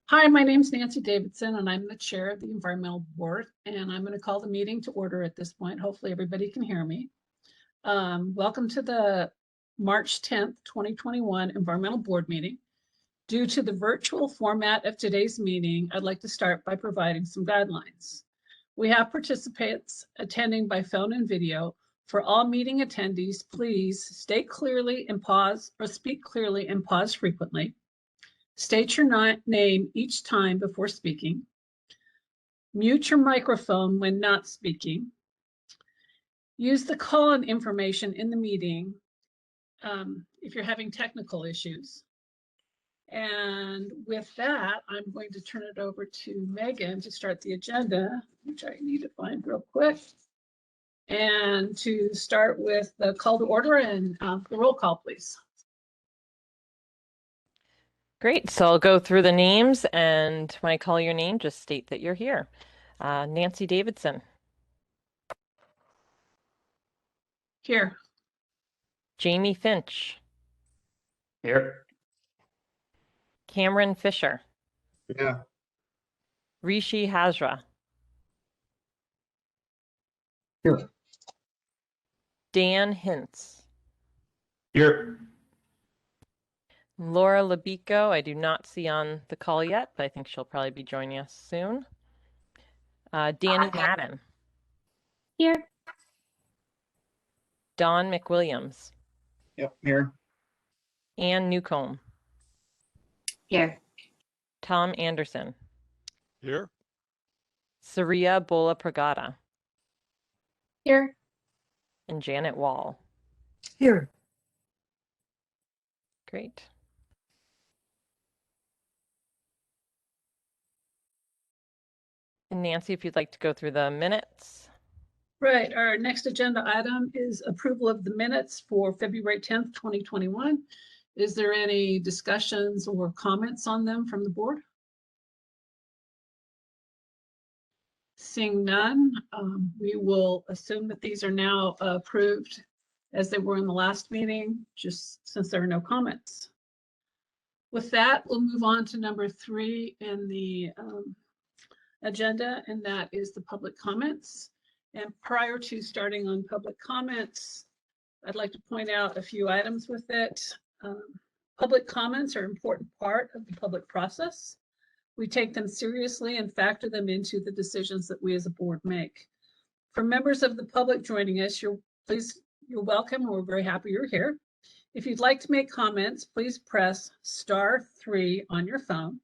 Hi, my name is Nancy Davidson, and I'm the chair of the Environmental Board, and I'm going to call the meeting to order at this point. Hopefully everybody can hear me. Welcome to the March 10th, 2021 Environmental Board meeting. Due to the virtual format of today's meeting, I'd like to start by providing some guidelines. We have participants attending by phone and video. For all meeting attendees, please state clearly and pause, or speak clearly and pause frequently. State your name each time before speaking. Mute your microphone when not speaking. Use the call-in information in the meeting if you're having technical issues. And with that, I'm going to turn it over to Megan to start the agenda, which I need to find real quick. And to start with the call to order and the roll call, please. Great, so I'll go through the names, and when I call your name, just state that you're here. Nancy Davidson. Here. Jamie Finch. Here. Cameron Fisher. Yeah. Rishi Hazra. Here. Dan Hintz. Here. Laura Labico, I do not see on the call yet, but I think she'll probably be joining us soon. Danny Madden. Here. Don McWilliams. Yep, here. Ann Newcomb. Here. Tom Anderson. Here. Saria Bola Pragada. Here. And Janet Wall. Here. Great. And Nancy, if you'd like to go through the minutes. Right, our next agenda item is approval of the minutes for February 10th, 2021. Is there any discussions or comments on them from the board? Seeing none, we will assume that these are now approved as they were in the last meeting, just since there are no comments. With that, we'll move on to number 3 in the agenda, and that is the public comments. And prior to starting on public comments, I'd like to point out a few items with it. Public comments are an important part of the public process. We take them seriously and factor them into the decisions that we as a board make. For members of the public joining us, you're welcome. We're very happy you're here. If you'd like to make comments, please press *3 on your phone.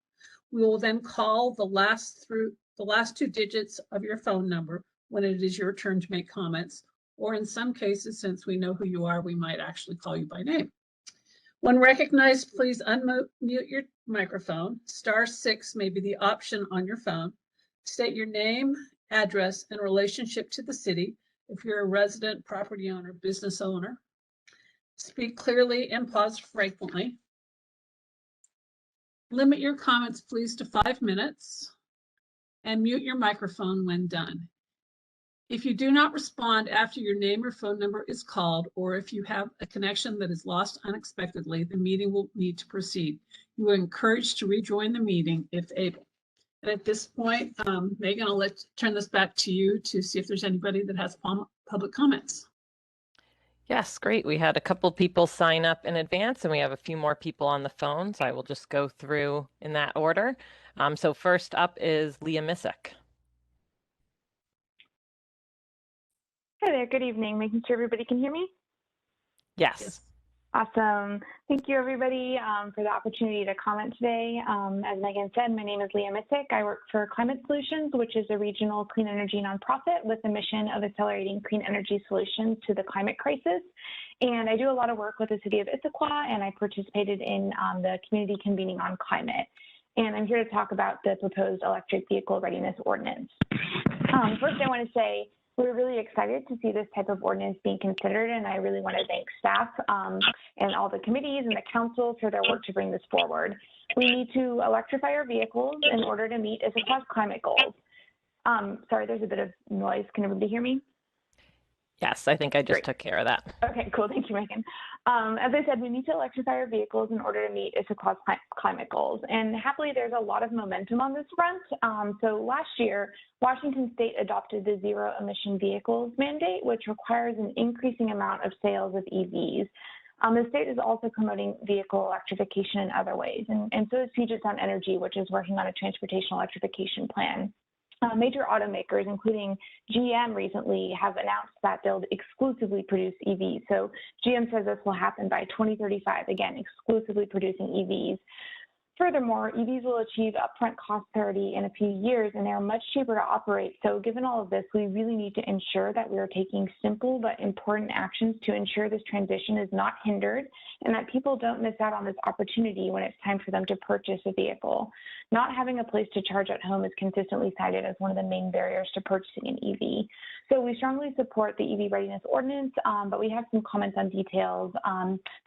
We will then call the last 2 digits of your phone number when it is your turn to make comments, or in some cases, since we know who you are, we might actually call you by name. When recognized, please unmute your microphone. *6 may be the option on your phone. State your name, address, and relationship to the city if you're a resident, property owner, business owner. Speak clearly and pause frequently. Limit your comments, please, to 5 minutes, and mute your microphone when done. If you do not respond after your name or phone number is called, or if you have a connection that is lost unexpectedly, the meeting will need to proceed. You are encouraged to rejoin the meeting if able. And at this point, Megan, I'll turn this back to you to see if there's anybody that has public comments. Yes, great. We had a couple people sign up in advance, and we have a few more people on the phone, so I will just go through in that order. So first up is Leah Missick. Hi there, good evening. Making sure everybody can hear me? Yes. Awesome. Thank you, everybody, for the opportunity to comment today. As Megan said, my name is Leah Missick. I work for Climate Solutions, which is a regional clean energy nonprofit with the mission of accelerating clean energy solutions to the climate crisis. And I do a lot of work with the city of Issaquah, and I participated in the community convening on climate. And I'm here to talk about the proposed electric vehicle readiness ordinance. First, I want to say, we're really excited to see this type of ordinance being considered, and I really want to thank staff and all the committees and the council for their work to bring this forward. We need to electrify our vehicles in order to meet Issaquah's climate goals. Sorry, there's a bit of noise. Can everybody hear me? Yes, I think I just Great. took care of that. Okay, cool. Thank you, Megan. As I said, we need to electrify our vehicles in order to meet Issaquah's climate goals. And happily, there's a lot of momentum on this front. So last year, Washington State adopted the zero emission vehicles mandate, which requires an increasing amount of sales of EVs. The state is also promoting vehicle electrification in other ways. And so is Puget Sound Energy, which is working on a transportation electrification plan. Major automakers, including GM, recently have announced that they'll exclusively produce EVs. So GM says this will happen by 2035, again, exclusively producing EVs. Furthermore, EVs will achieve upfront cost parity in a few years, and they are much cheaper to operate. So given all of this, we really need to ensure that we are taking simple but important actions to ensure this transition is not hindered and that people don't miss out on this opportunity when it's time for them to purchase a vehicle. Not having a place to charge at home is consistently cited as one of the main barriers to purchasing an EV. So we strongly support the EV readiness ordinance, but we have some comments on details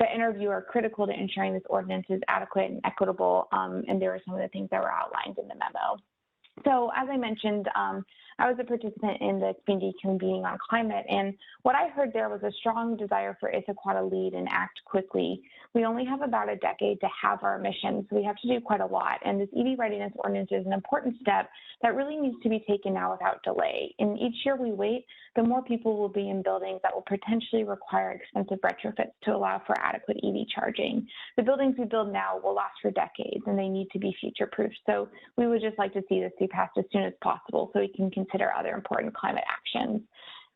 that in our view are critical to ensuring this ordinance is adequate and equitable. And there are some of the things that were outlined in the memo. So as I mentioned, I was a participant in the community convening on climate, and what I heard there was a strong desire for Issaquah to lead and act quickly. We only have about a decade to have our mission, so we have to do quite a lot, and this EV readiness ordinance is an important step that really needs to be taken now without delay. And each year we wait, the more people will be in buildings that will potentially require expensive retrofits to allow for adequate EV charging. The buildings we build now will last for decades, and they need to be future-proof. So we would just like to see this be passed as soon as possible so we can consider other important climate actions.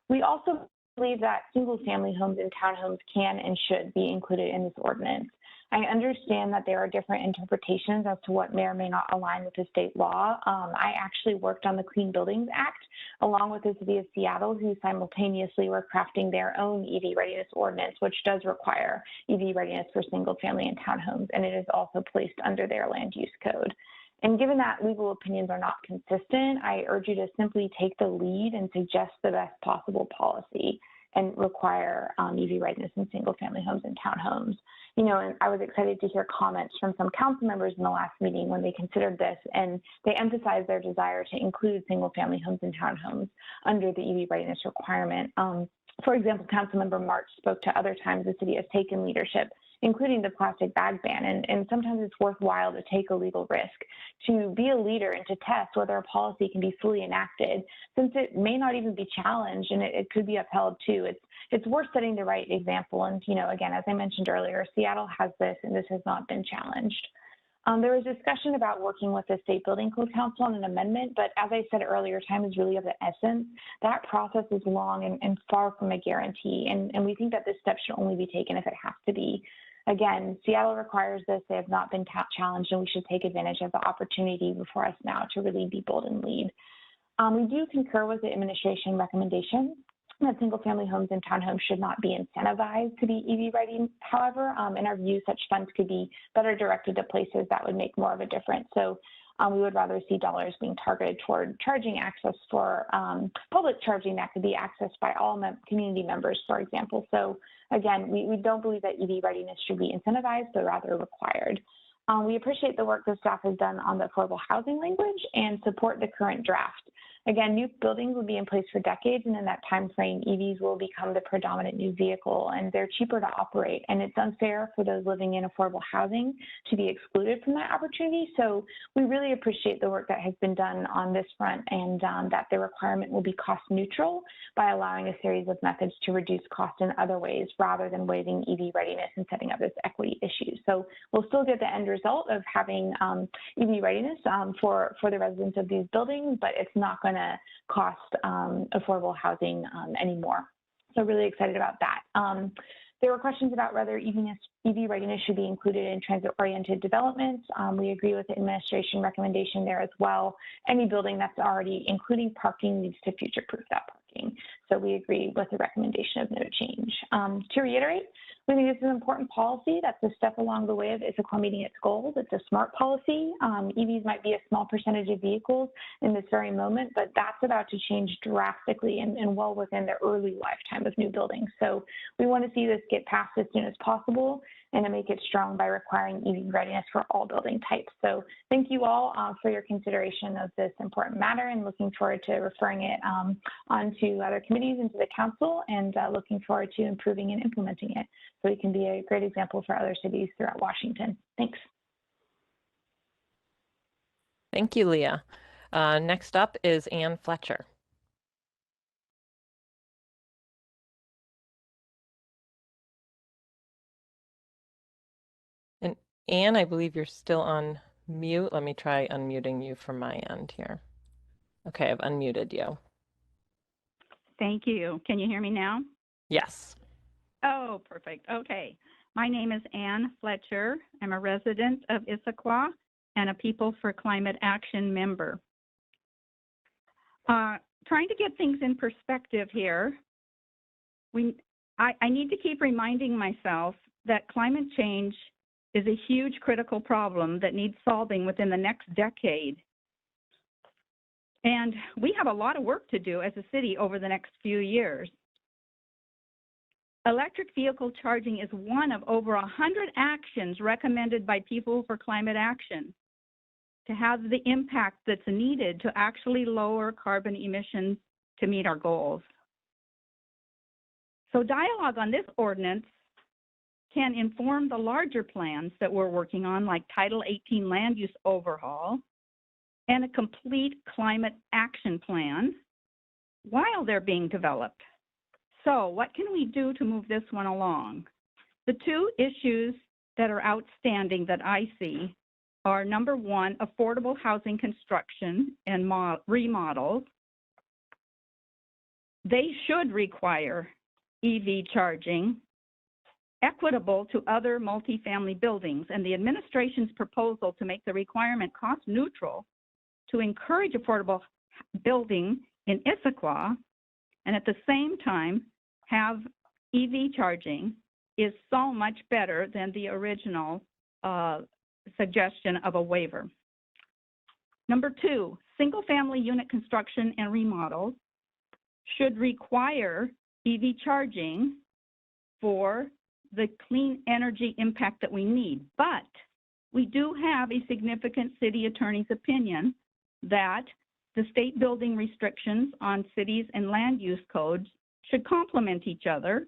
We also believe that single-family homes and townhomes can and should be included in this ordinance. I understand that there are different interpretations as to what may or may not align with the state law. I actually worked on the Clean Buildings Act along with the City of Seattle, who simultaneously were crafting their own EV readiness ordinance, which does require EV readiness for single family and townhomes, and it is also placed under their land use code. And given that legal opinions are not consistent, I urge you to simply take the lead and suggest the best possible policy and require EV readiness in single family homes and townhomes. You know, and I was excited to hear comments from some council members in the last meeting when they considered this, and they emphasized their desire to include single family homes and townhomes under the EV readiness requirement. For example, Councilmember March spoke to other times the city has taken leadership, including the plastic bag ban, and sometimes it's worthwhile to take a legal risk, to be a leader and to test whether a policy can be fully enacted, since it may not even be challenged and it could be upheld too. It's worth setting the right example, and you know, again, as I mentioned earlier, Seattle has this and this has not been challenged. There was discussion about working with the State Building Code Council on an amendment, but as I said earlier, time is really of the essence. That process is long and far from a guarantee, and we think that this step should only be taken if it has to be. Again, Seattle requires this. They have not been challenged, and we should take advantage of the opportunity before us now to really be bold and lead. We do concur with the administration recommendation that single-family homes and townhomes should not be incentivized to be EV ready. However, in our view, such funds could be better directed to places that would make more of a difference. So we would rather see dollars being targeted toward charging access for public charging that could be accessed by all community members, for example. So again, we don't believe that EV readiness should be incentivized, but rather required. We appreciate the work the staff has done on the affordable housing language and support the current draft. Again, new buildings will be in place for decades, and in that time frame, EVs will become the predominant new vehicle, and they're cheaper to operate. And it's unfair for those living in affordable housing to be excluded from that opportunity. So we really appreciate the work that has been done on this front, and that the requirement will be cost neutral by allowing a series of methods to reduce cost in other ways rather than waiving EV readiness and setting up this equity issue. So we'll still get the end result of having EV readiness for the residents of these buildings, but it's not going to cost affordable housing anymore. So really excited about that. There were questions about whether EV readiness should be included in transit-oriented developments. We agree with the administration recommendation there as well. Any building that's already including parking needs to future-proof that parking. So we agree with the recommendation of no change. To reiterate, we think this is an important policy that's a step along the way of Issaquah meeting its goals. It's a smart policy. EVs might be a small percentage of vehicles in this very moment, but that's about to change drastically and well within the early lifetime of new buildings. So we want to see this get passed as soon as possible. and to make it strong by requiring EV readiness for all building types. So thank you all for your consideration of this important matter, and looking forward to referring it onto other committees and to the council, and looking forward to improving and implementing it so it can be a great example for other cities throughout Washington. Thanks. Thank you, Leah. Next up is Ann Fletcher. And Ann, I believe you're still on mute. Let me try unmuting you from my end here. Okay, I've unmuted you. Thank you. Can you hear me now? Yes. Oh, perfect. Okay. My name is Ann Fletcher. I'm a resident of Issaquah and a People for Climate Action member. Trying to get things in perspective here, I need to keep reminding myself that climate change is a huge critical problem that needs solving within the next decade. And we have a lot of work to do as a city over the next few years. Electric vehicle charging is one of over 100 actions recommended by People for Climate Action to have the impact that's needed to actually lower carbon emissions to meet our goals. So dialogue on this ordinance can inform the larger plans that we're working on, like Title 18 land use overhaul and a complete climate action plan while they're being developed. So what can we do to move this one along? The two issues that are outstanding that I see are, number one, affordable housing construction and remodels. They should require EV charging, equitable to other multifamily buildings, and the administration's proposal to make the requirement cost neutral to encourage affordable building in Issaquah, and at the same time have EV charging, is so much better than the original suggestion of a waiver. Number two, single-family unit construction and remodels should require EV charging for the clean energy impact that we need. But we do have a significant city attorney's opinion that the state building restrictions on cities and land use codes should complement each other.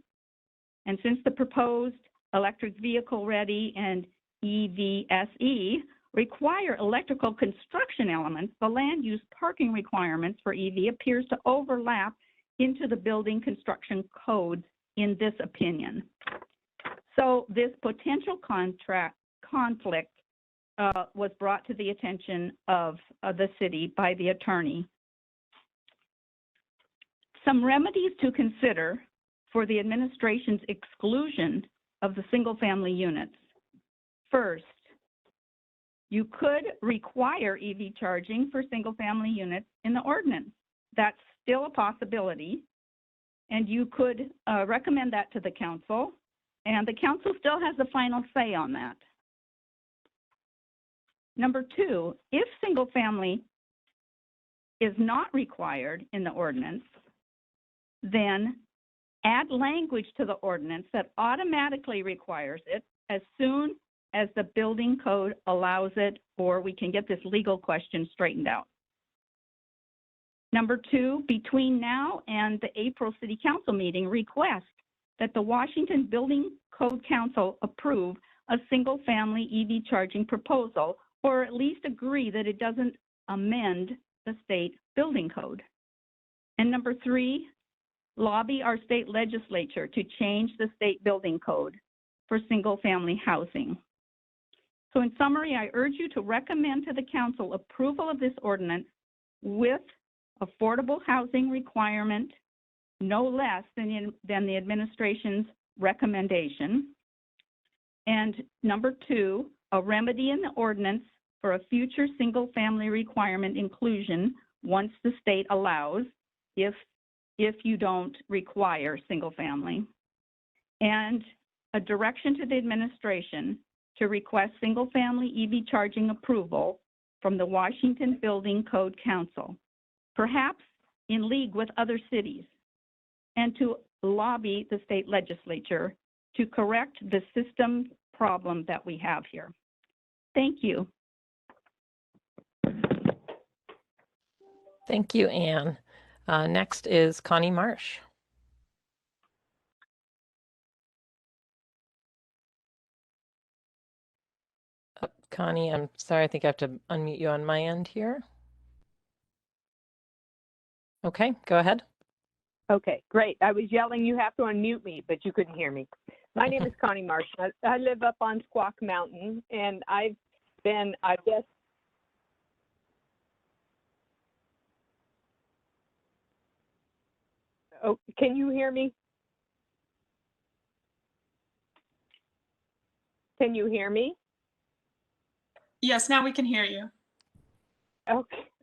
And since the proposed electric vehicle ready and EVSE require electrical construction elements, the land use parking requirements for EV appears to overlap into the building construction codes in this opinion. So this potential conflict was brought to the attention of the city by the attorney. Some remedies to consider for the administration's exclusion of the single-family units. First, you could require EV charging for single-family units in the ordinance. That's still a possibility, and you could recommend that to the council, and the council still has the final say on that. Number two, if single-family is not required in the ordinance, then add language to the ordinance that automatically requires it as soon as the building code allows it, or we can get this legal question straightened out. Number two, between now and the April City Council meeting, request that the Washington Building Code Council approve a single-family EV charging proposal, or at least agree that it doesn't amend the state building code. And number three, lobby our state legislature to change the state building code for single-family housing. So in summary, I urge you to recommend to the council approval of this ordinance with affordable housing requirement no less than the administration's recommendation. And number two, a remedy in the ordinance for a future single-family requirement inclusion once the state allows, if you don't require single-family. And a direction to the administration to request single-family EV charging approval from the Washington Building Code Council, perhaps in league with other cities, and to lobby the state legislature to correct the system problem that we have here. Thank you. Thank you, Anne. Next is Connie Marsh. Oh, Connie, I'm sorry, I think I have to unmute you on my end here. Okay, go ahead. Okay, great. I was yelling, you have to unmute me, but you couldn't hear me. My name is Connie Marsh. I live up on Squawk Mountain, and I've been, I guess, oh, can you hear me? Can you hear me? Yes, now we can hear you.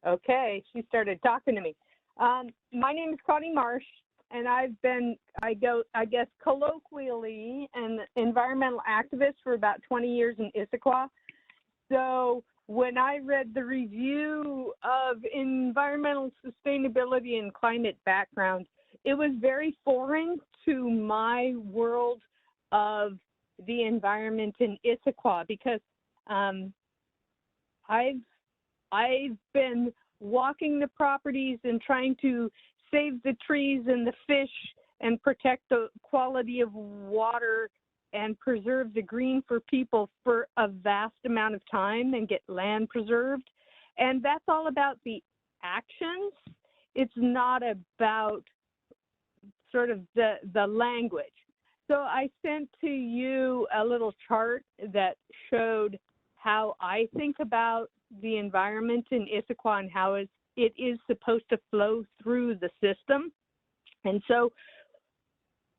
Okay, she started talking to me. My name is Connie Marsh, and I've been, I guess, colloquially an environmental activist for about 20 years in Issaquah. So when I read the review of environmental sustainability and climate background, it was very foreign to my world of the environment in Issaquah because I've been walking the properties and trying to save the trees and the fish and protect the quality of water and preserve the green for people for a vast amount of time and get land preserved. And that's all about the actions. It's not about sort of the language. So I sent to you a little chart that showed how I think about the environment in Issaquah and how it is supposed to flow through the system. And so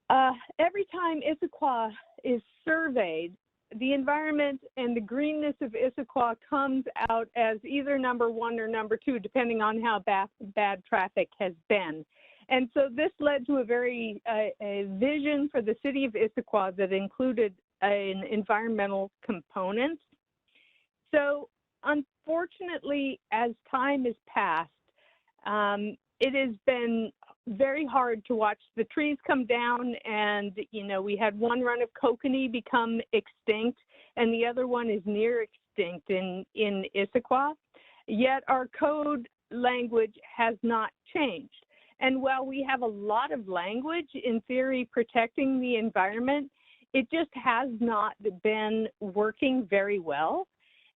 every time Issaquah is surveyed, the environment and the greenness of Issaquah comes out as either number 1 or number 2, depending on how bad traffic has been. And so this led to a vision for the city of Issaquah that included an environmental component. So unfortunately, as time has passed, it has been very hard to watch the trees come down, and we had one run of kokanee become extinct, and the other one is near extinct in Issaquah. Yet our code language has not changed. And while we have a lot of language in theory protecting the environment, it just has not been working very well.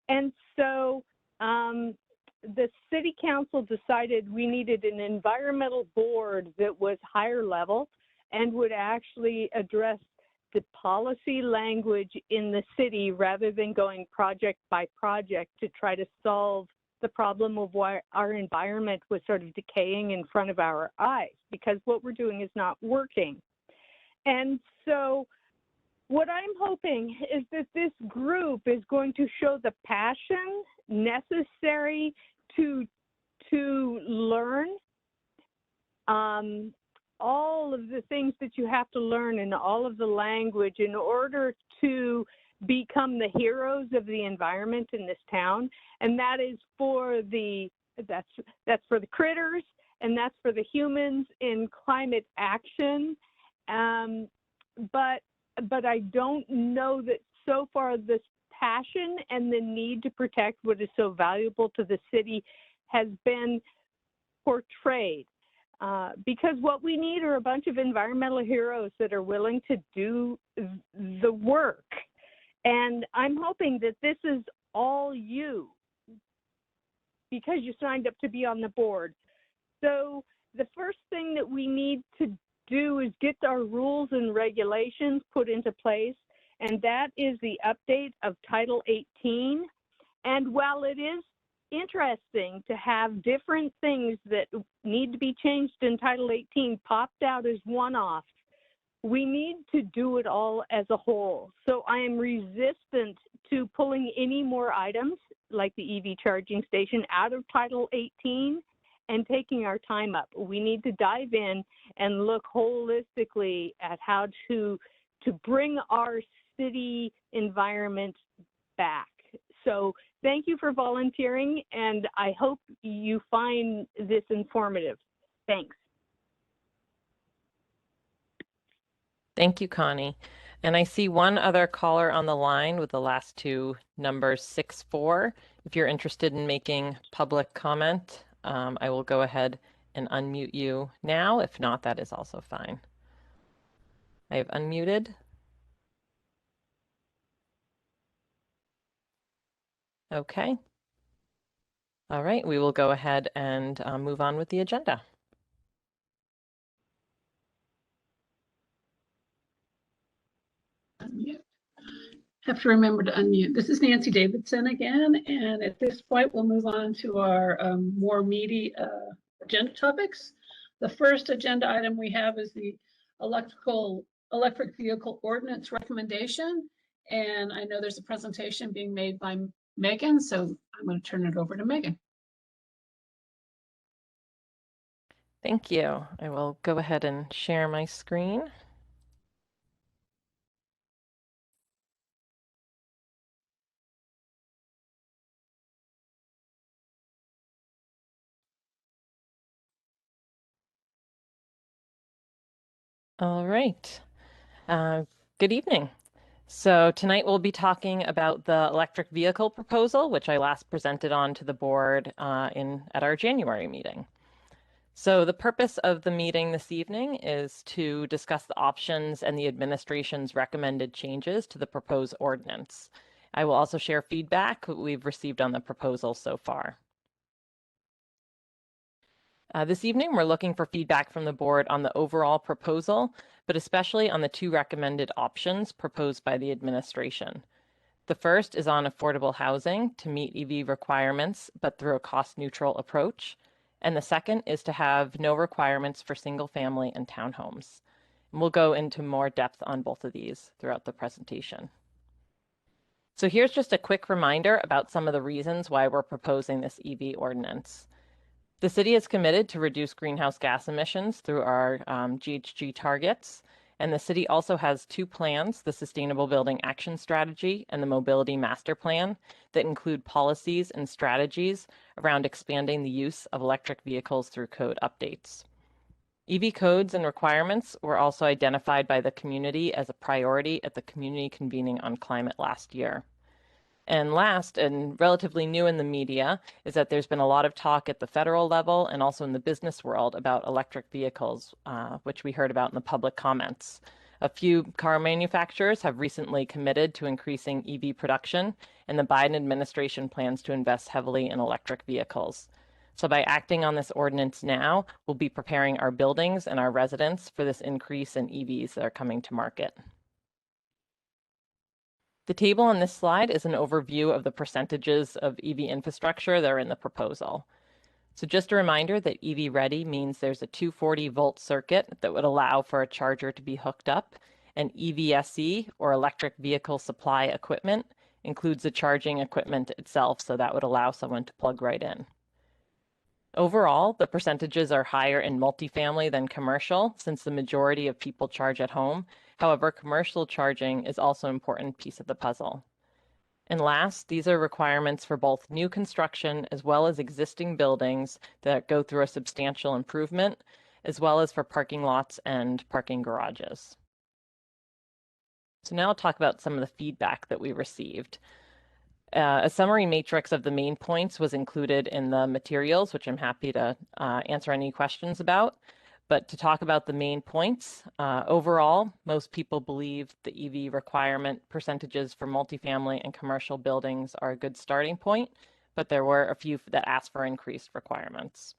And so the city council decided we needed an environmental board that was higher level and would actually address the policy language in the city rather than going project by project to try to solve the problem of why our environment was sort of decaying in front of our eyes, because what we're doing is not working. And so what I'm hoping is that this group is going to show the passion necessary to learn all of the things that you have to learn and all of the language in order to become the heroes of the environment in this town. And that is for that's for the critters, and that's for the humans in climate action. But I don't know that so far this passion and the need to protect what is so valuable to the city has been portrayed. Because what we need are a bunch of environmental heroes that are willing to do the work. And I'm hoping that this is all you, because you signed up to be on the board. So the first thing that we need to do is get our rules and regulations put into place, and that is the update of Title 18. And while it is interesting to have different things that need to be changed in Title 18 popped out as one-offs, we need to do it all as a whole. So I am resistant to pulling any more items like the EV charging station out of Title 18 and taking our time up. We need to dive in and look holistically at how to bring our city environment back. So thank you for volunteering, and I hope you find this informative. Thanks. Thank you, Connie. And I see one other caller on the line with the last two numbers 64. If you're interested in making public comment, I will go ahead and unmute you now. If not, that is also fine. I have unmuted. Okay. All right, we will go ahead and move on with the agenda. Unmute. Have to remember to unmute. This is Nancy Davidson again, and at this point, we'll move on to our more meaty agenda topics. The first agenda item we have is the electric vehicle ordinance recommendation, and I know there's a presentation being made by Megan, so I'm going to turn it over to Megan. Thank you. I will go ahead and share my screen. All right. Good evening. So tonight we'll be talking about the electric vehicle proposal, which I last presented on to the board at our January meeting. So the purpose of the meeting this evening is to discuss the options and the administration's recommended changes to the proposed ordinance. I will also share feedback we've received on the proposal so far. This evening, we're looking for feedback from the board on the overall proposal, but especially on the two recommended options proposed by the administration. The first is on affordable housing to meet EV requirements, but through a cost-neutral approach. And the second is to have no requirements for single-family and townhomes. And we'll go into more depth on both of these throughout the presentation. So here's just a quick reminder about some of the reasons why we're proposing this EV ordinance. The city is committed to reduce greenhouse gas emissions through our GHG targets, and the city also has two plans, the Sustainable Building Action Strategy and the Mobility Master Plan, that include policies and strategies around expanding the use of electric vehicles through code updates. EV codes and requirements were also identified by the community as a priority at the community convening on climate last year. And last, and relatively new in the media, is that there's been a lot of talk at the federal level and also in the business world about electric vehicles, which we heard about in the public comments. A few car manufacturers have recently committed to increasing EV production, and the Biden administration plans to invest heavily in electric vehicles. So by acting on this ordinance now, we'll be preparing our buildings and our residents for this increase in EVs that are coming to market. The table on this slide is an overview of the percentages of EV infrastructure that are in the proposal. So just a reminder that EV ready means there's a 240 volt circuit that would allow for a charger to be hooked up, and EVSE, or electric vehicle supply equipment, includes the charging equipment itself, so that would allow someone to plug right in. Overall, the percentages are higher in multifamily than commercial, since the majority of people charge at home. However, commercial charging is also an important piece of the puzzle. And last, these are requirements for both new construction as well as existing buildings that go through a substantial improvement, as well as for parking lots and parking garages. So now I'll talk about some of the feedback that we received. A summary matrix of the main points was included in the materials, which I'm happy to answer any questions about. But to talk about the main points, overall, most people believe the EV requirement percentages for multifamily and commercial buildings are a good starting point, but there were a few that asked for increased requirements.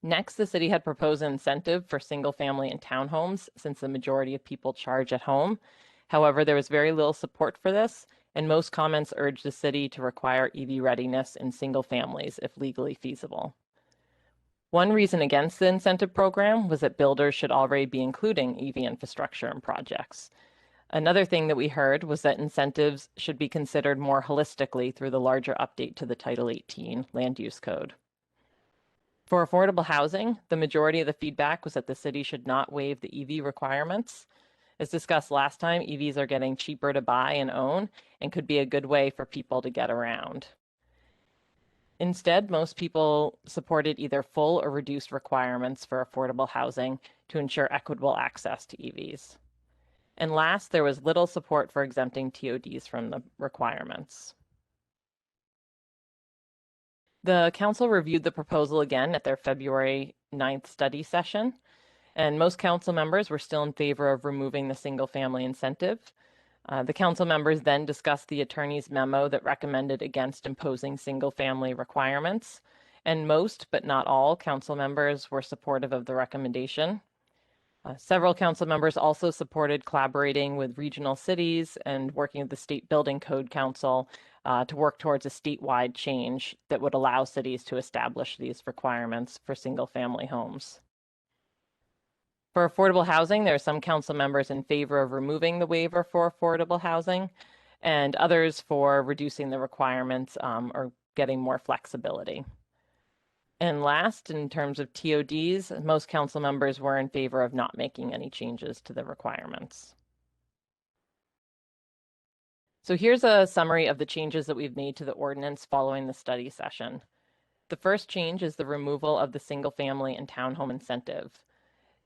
Next, the city had proposed an incentive for single family and townhomes, since the majority of people charge at home. However, there was very little support for this, and most comments urged the city to require EV readiness in single families if legally feasible. One reason against the incentive program was that builders should already be including EV infrastructure in projects. Another thing that we heard was that incentives should be considered more holistically through the larger update to the Title 18 Land Use Code. For affordable housing, the majority of the feedback was that the city should not waive the EV requirements. As discussed last time, EVs are getting cheaper to buy and own and could be a good way for people to get around. Instead, most people supported either full or reduced requirements for affordable housing to ensure equitable access to EVs. And last, there was little support for exempting TODs from the requirements. The council reviewed the proposal again at their February 9th study session, and most council members were still in favor of removing the single-family incentive. The council members then discussed the attorney's memo that recommended against imposing single-family requirements, and most, but not all, council members were supportive of the recommendation. Several council members also supported collaborating with regional cities and working with the State Building Code Council to work towards a statewide change that would allow cities to establish these requirements for single-family homes. For affordable housing, there are some council members in favor of removing the waiver for affordable housing and others for reducing the requirements or getting more flexibility. And last, in terms of TODs, most council members were in favor of not making any changes to the requirements. So here's a summary of the changes that we've made to the ordinance following the study session. The first change is the removal of the single family and townhome incentive.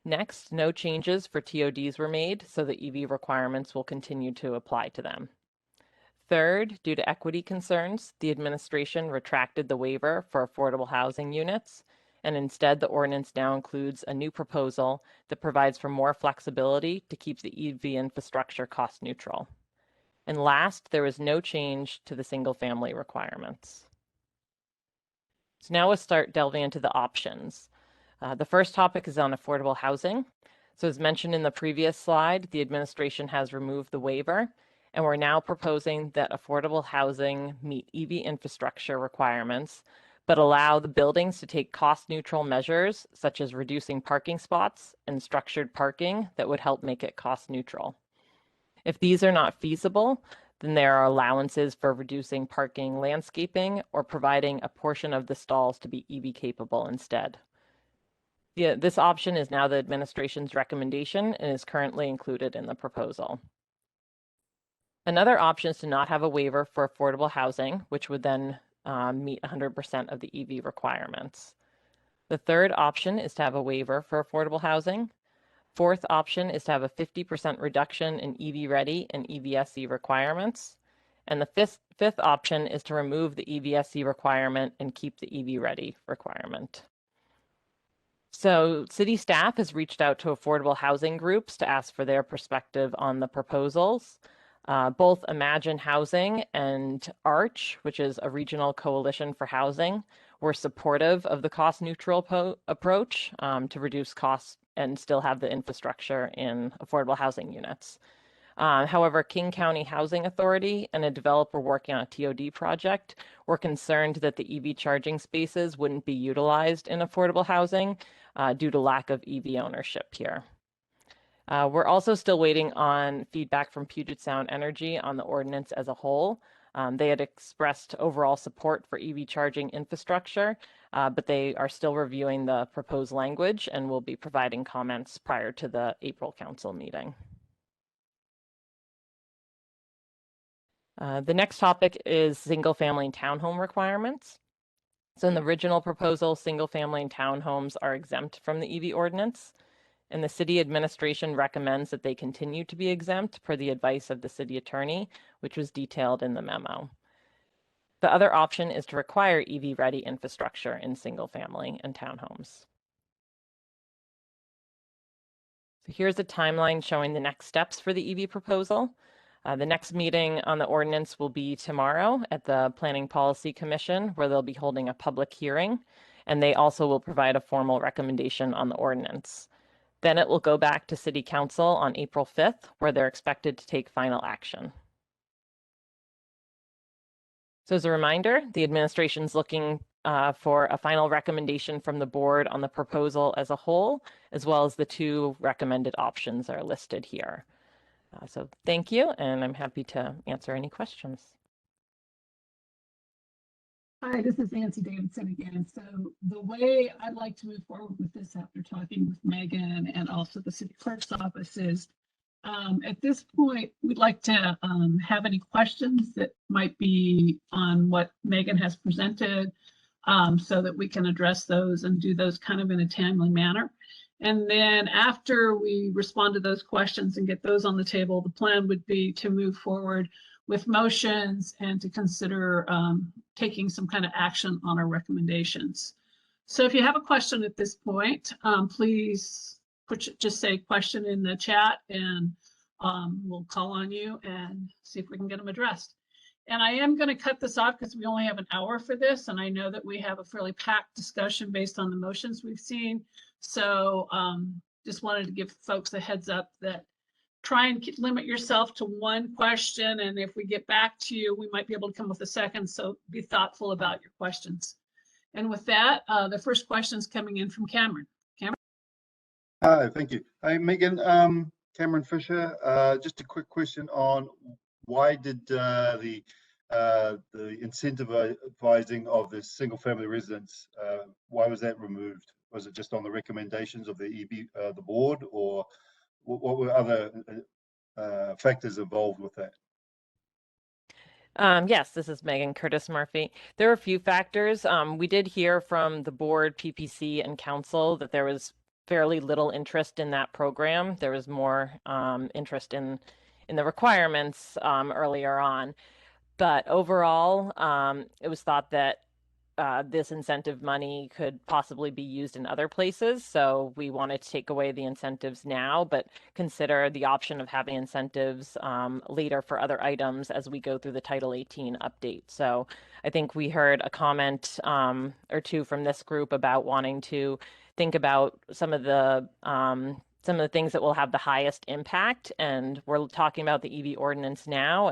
Next, no changes for TODs were made, so the EV requirements will continue to apply to them. Third, due to equity concerns, the administration retracted the waiver for affordable housing units, and instead the ordinance now includes a new proposal that provides for more flexibility to keep the EV infrastructure cost neutral. And last, there was no change to the single family requirements. So now we'll start delving into the options. The first topic is on affordable housing. So as mentioned in the previous slide, the administration has removed the waiver, and we're now proposing that affordable housing meet EV infrastructure requirements, but allow the buildings to take cost-neutral measures, such as reducing parking spots and structured parking that would help make it cost-neutral. If these are not feasible, then there are allowances for reducing parking landscaping or providing a portion of the stalls to be EV-capable instead. This option is now the administration's recommendation and is currently included in the proposal. Another option is to not have a waiver for affordable housing, which would then meet 100% of the EV requirements. The third option is to have a waiver for affordable housing. Fourth option is to have a 50% reduction in EV ready and EVSE requirements. And the fifth option is to remove the EVSE requirement and keep the EV ready requirement. So city staff has reached out to affordable housing groups to ask for their perspective on the proposals. Both Imagine Housing and ARCH, which is a regional coalition for housing, were supportive of the cost-neutral approach to reduce costs and still have the infrastructure in affordable housing units. However, King County Housing Authority and a developer working on a TOD project were concerned that the EV charging spaces wouldn't be utilized in affordable housing due to lack of EV ownership here. We're also still waiting on feedback from Puget Sound Energy on the ordinance as a whole. They had expressed overall support for EV charging infrastructure, but they are still reviewing the proposed language and will be providing comments prior to the April council meeting. The next topic is single-family and townhome requirements. So in the original proposal, single-family and townhomes are exempt from the EV ordinance, and the city administration recommends that they continue to be exempt per the advice of the city attorney, which was detailed in the memo. The other option is to require EV-ready infrastructure in single-family and townhomes. So here's a timeline showing the next steps for the EV proposal. The next meeting on the ordinance will be tomorrow at the Planning Policy Commission, where they'll be holding a public hearing, and they also will provide a formal recommendation on the ordinance. Then it will go back to City Council on April 5th, where they're expected to take final action. So as a reminder, the administration is looking for a final recommendation from the board on the proposal as a whole, as well as the two recommended options are listed here. So thank you, and I'm happy to answer any questions. Hi, this is Nancy Davidson again. So the way I'd like to move forward with this after talking with Megan and also the city clerk's office is at this point, we'd like to have any questions that might be on what Megan has presented so that we can address those and do those kind of in a timely manner. And then after we respond to those questions and get those on the table, the plan would be to move forward with motions and to consider taking some kind of action on our recommendations. So if you have a question at this point, please just say question in the chat, and we'll call on you and see if we can get them addressed. And I am going to cut this off because we only have an hour for this. And I know that we have a fairly packed discussion based on the motions we've seen. So just wanted to give folks a heads up that try and limit yourself to one question. And if we get back to you, we might be able to come with a second. So be thoughtful about your questions. And with that, the first question is coming in from Cameron. Cameron? Hi, thank you. Hi, Megan. Cameron Fisher. Just a quick question on why did the incentivizing of the single-family residents, why was that removed? Was it just on the recommendations of the the board, or what were other factors involved with that? Yes, this is Megan Curtis Murphy. There are a few factors. We did hear from the board, PPC, and council that there was fairly little interest in that program. There was more interest in the requirements earlier on. But overall, it was thought that this incentive money could possibly be used in other places. So we wanted to take away the incentives now, but consider the option of having incentives later for other items as we go through the Title 18 update. So I think we heard a comment or two from this group about wanting to think about some of the things that will have the highest impact. And we're talking about the EV ordinance now,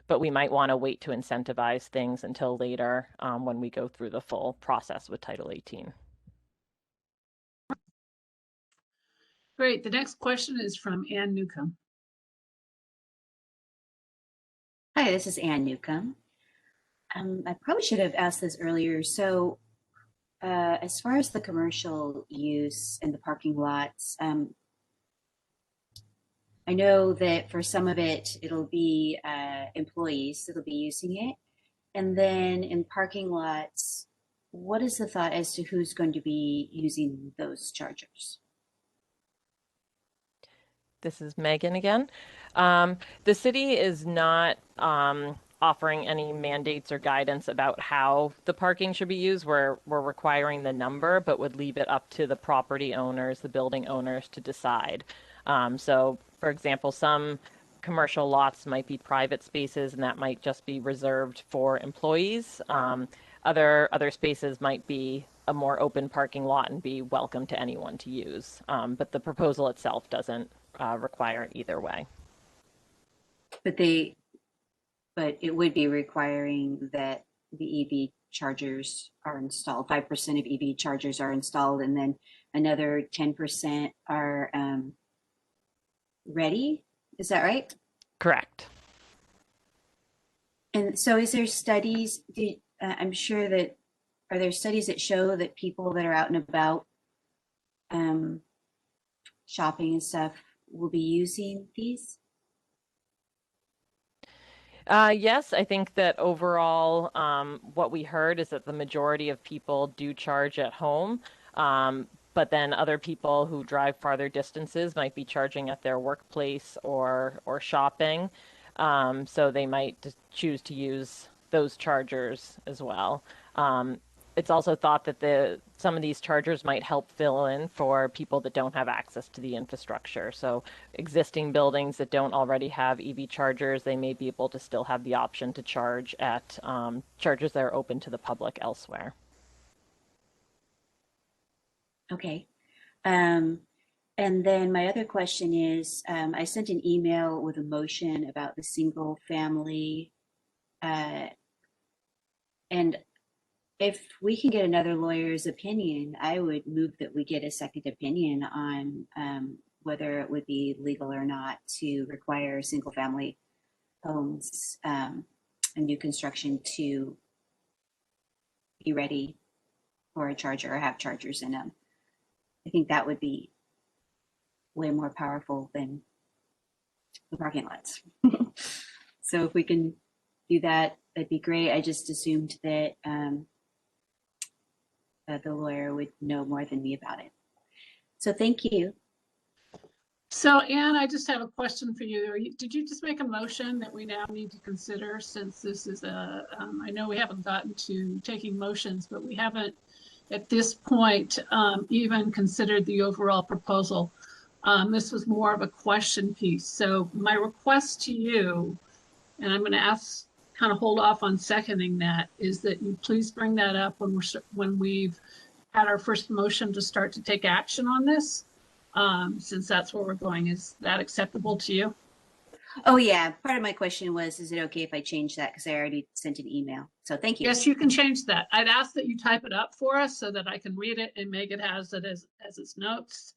but we might want to wait to incentivize things until later when we go through the full process with Title 18. Great. The next question is from Ann Newcomb. Hi, this is Ann Newcomb. I probably should have asked this earlier. So as far as the commercial use in the parking lots, I know that for some of it, it'll be employees that'll be using it. And then in parking lots, what is the thought as to who's going to be using those chargers? This is Megan again. The city is not offering any mandates or guidance about how the parking should be used. We're requiring the number, but would leave it up to the property owners, the building owners, to decide. So, for example, some commercial lots might be private spaces, and that might just be reserved for employees. Other spaces might be a more open parking lot and be welcome to anyone to use. But the proposal itself doesn't require it either way. But it would be requiring that the EV chargers are installed. 5% of EV chargers are installed, and then another 10% are ready. Is that right? Correct. And so is there studies, I'm sure that, are there studies that show that people that are out and about shopping and stuff will be using these? Yes, I think that overall, what we heard is that the majority of people do charge at home, but then other people who drive farther distances might be charging at their workplace or shopping, so they might choose to use those chargers as well. It's also thought that some of these chargers might help fill in for people that don't have access to the infrastructure. So existing buildings that don't already have EV chargers, they may be able to still have the option to charge at chargers that are open to the public elsewhere. Okay. And then my other question is, I sent an email with a motion about the single family. And if we can get another lawyer's opinion, I would move that we get a second opinion on whether it would be legal or not to require single family homes and new construction to be ready for a charger or have chargers in them. I think that would be way more powerful than the parking lots. So if we can do that, that'd be great. I just assumed that the lawyer would know more than me about it. So thank you. So Anne, I just have a question for you. Did you just make a motion that we now need to consider, since this is a, I know we haven't gotten to taking motions, but we haven't at this point even considered the overall proposal. This was more of a question piece. So my request to you, and I'm going to ask, kind of hold off on seconding that, is that you please bring that up when we've had our first motion to start to take action on this. Since that's where we're going. Is that acceptable to you? Oh yeah, part of my question was, is it okay if I change that? Because I already sent an email. So thank you. Yes, you can change that. I'd ask that you type it up for us so that I can read it and Megan has it as its notes.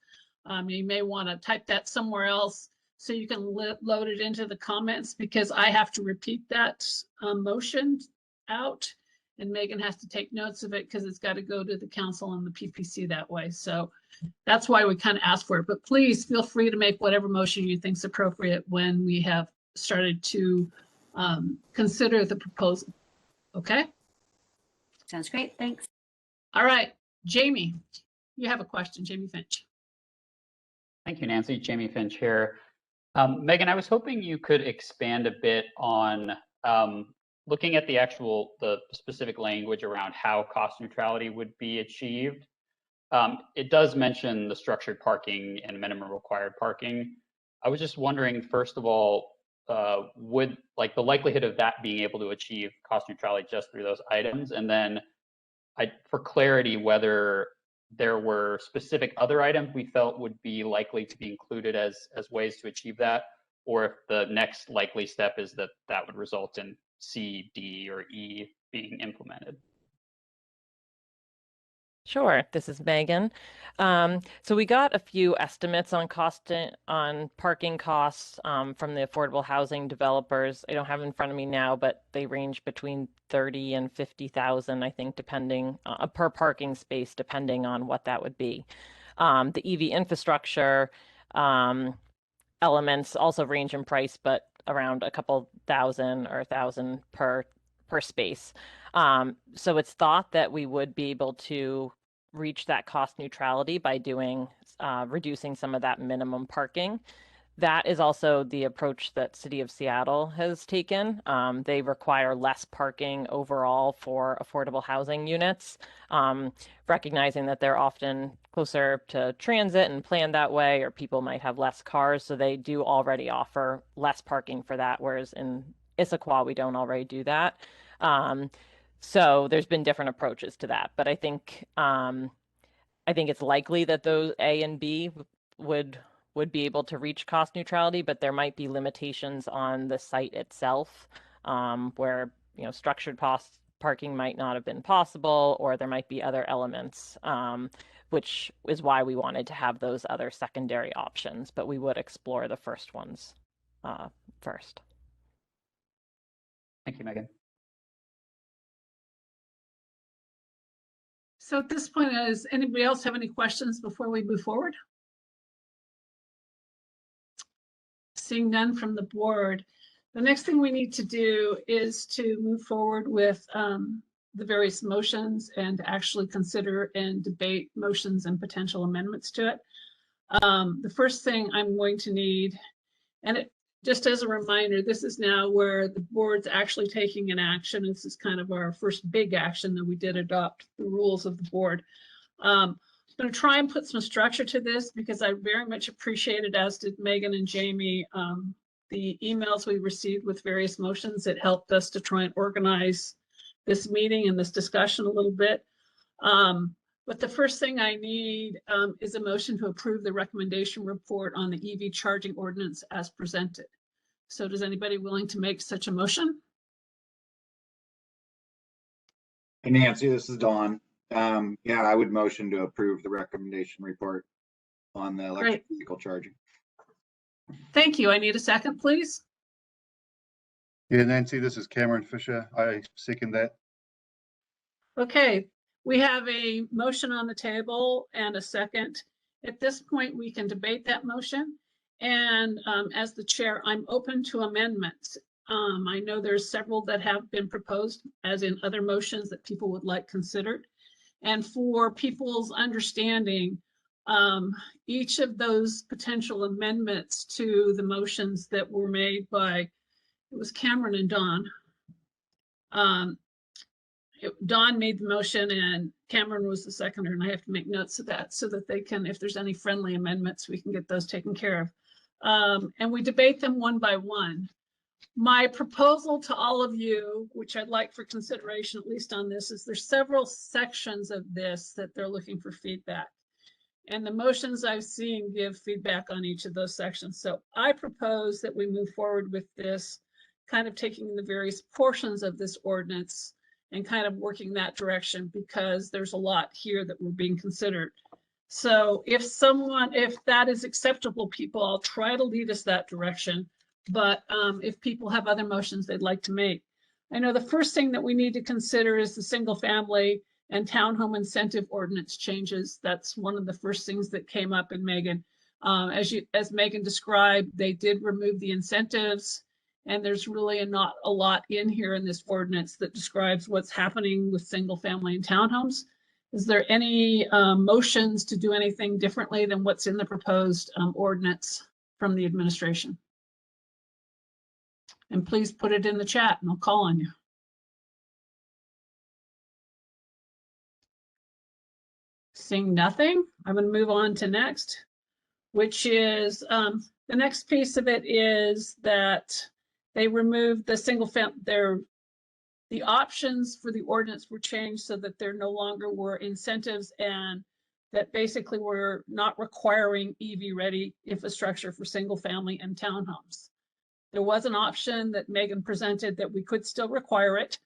You may want to type that somewhere else so you can load it into the comments, because I have to repeat that motion out, and Megan has to take notes of it because it's got to go to the council and the PPC that way. So that's why we kind of asked for it. But please feel free to make whatever motion you think is appropriate when we have started to consider the proposal. Okay? Sounds great. Thanks. All right, Jamie, you have a question, Jamie Finch. Thank you, Nancy. Jamie Finch here. Megan, I was hoping you could expand a bit on looking at the specific language around how cost neutrality would be achieved. It does mention the structured parking and minimum required parking. I was just wondering, first of all, would the likelihood of that being able to achieve cost neutrality just through those items, and then for clarity, whether there were specific other items we felt would be likely to be included as ways to achieve that, or if the next likely step is that would result in C, D, or E being implemented. Sure, this is Megan. So we got a few estimates on parking costs from the affordable housing developers. I don't have in front of me now, but they range between 30 and 50,000, I think, depending per parking space, depending on what that would be. The EV infrastructure elements also range in price, but around a couple thousand or 1,000 per space. So it's thought that we would be able to reach that cost neutrality by reducing some of that minimum parking. That is also the approach that City of Seattle has taken. They require less parking overall for affordable housing units, recognizing that they're often closer to transit and planned that way, or people might have less cars. So they do already offer less parking for that, whereas in Issaquah, we don't already do that. So there's been different approaches to that, but I think it's likely that those A and B would be able to reach cost neutrality, but there might be limitations on the site itself, where structured parking might not have been possible, or there might be other elements, which is why we wanted to have those other secondary options, but we would explore the first ones first. Thank you, Megan. So at this point, does anybody else have any questions before we move forward? Seeing none from the board, the next thing we need to do is to move forward with the various motions and actually consider and debate motions and potential amendments to it. The first thing I'm going to need, and just as a reminder, this is now where the board's actually taking an action. This is kind of our first big action that we did adopt the rules of the board. I'm going to try and put some structure to this because I very much appreciated, as did Megan and Jamie, the emails we received with various motions. It helped us to try and organize this meeting and this discussion a little bit. But the first thing I need is a motion to approve the recommendation report on the EV charging ordinance as presented. So does anybody willing to make such a motion? Hey, Nancy, this is Dawn. Yeah, I would motion to approve the recommendation report on the electric vehicle charging. Thank you. I need a second, please. Yeah, Nancy, this is Cameron Fisher. I second that. Okay, we have a motion on the table and a second. At this point, we can debate that motion. And as the chair, I'm open to amendments. I know there's several that have been proposed, as in other motions that people would like considered. And for people's understanding, Each of those potential amendments to the motions that were made by, it was Cameron and Don. Don made the motion and Cameron was the seconder, and I have to make notes of that so that they can, if there's any friendly amendments, we can get those taken care of. And we debate them one by one. My proposal to all of you, which I'd like for consideration, at least on this, is there's several sections of this that they're looking for feedback. And the motions I've seen give feedback on each of those sections. So I propose that we move forward with this, kind of taking the various portions of this ordinance and kind of working that direction, because there's a lot here that we're being considered. So if that is acceptable, people, I'll try to lead us that direction. But if people have other motions they'd like to make. I know the first thing that we need to consider is the single family and townhome incentive ordinance changes. That's one of the first things that came up in Megan. As Megan described, they did remove the incentives, and there's really not a lot in here in this ordinance that describes what's happening with single family and townhomes. Is there any motions to do anything differently than what's in the proposed ordinance from the administration? And please put it in the chat and I'll call on you. Seeing nothing, I'm going to move on to next, which is the next piece of it is that they removed the single family. The options for the ordinance were changed so that there no longer were incentives, and that basically we're not requiring EV ready infrastructure for single family and townhomes. There was an option that Megan presented that we could still require it,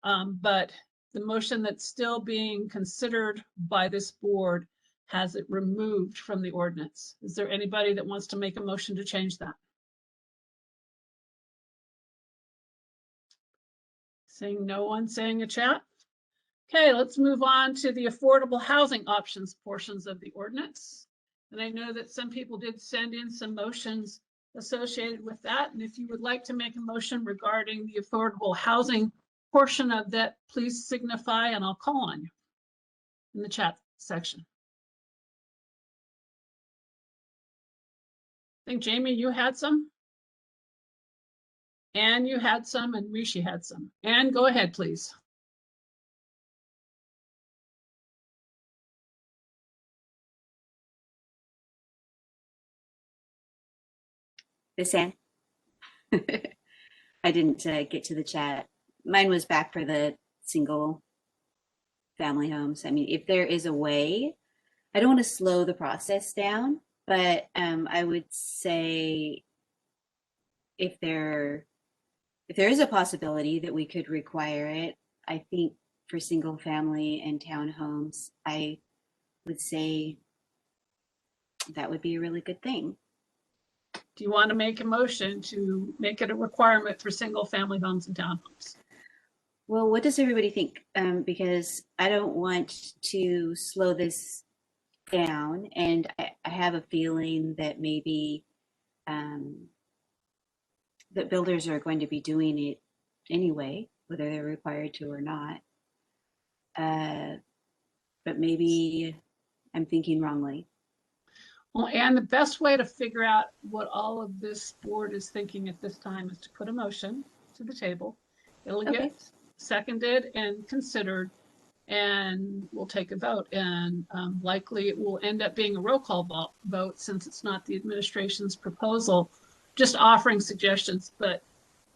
but the motion that's still being considered by this board has it removed from the ordinance. Is there anybody that wants to make a motion to change that? Seeing no one saying a chat. Okay, let's move on to the affordable housing options portions of the ordinance. And I know that some people did send in some motions associated with that. And if you would like to make a motion regarding the affordable housing portion of that, please signify and I'll call on you in the chat section. I think Jamie, you had some. And you had some, and Rishi had some. And go ahead, please. This Ann? I didn't get to the chat. Mine was back for the single family homes. I mean, if there is a way, I don't want to slow the process down, but I would say if there is a possibility that we could require it, I think for single family and townhomes, I would say that would be a really good thing. Do you want to make a motion to make it a requirement for single family homes and townhomes? Well, what does everybody think? Because I don't want to slow this down, and I have a feeling that maybe that builders are going to be doing it anyway, whether they're required to or not. But maybe I'm thinking wrongly. Well, and the best way to figure out what all of this board is thinking at this time is to put a motion to the table. It'll get seconded and considered, and we'll take a vote. And likely it will end up being a roll call vote since it's not the administration's proposal, just offering suggestions. But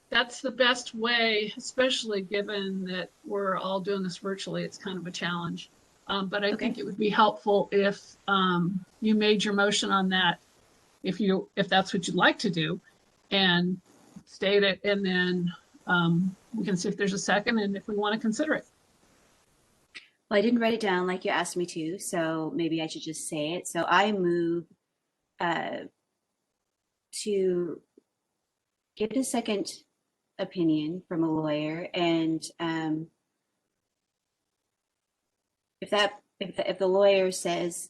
that's the best way, especially given that we're all doing this virtually. It's kind of a challenge. But I think it would be helpful if you made your motion on that, if that's what you'd like to do, and state it, and then we can see if there's a second and if we want to consider it. Well, I didn't write it down like you asked me to, so maybe I should just say it. So I move to get a second opinion from a lawyer, and if the lawyer says,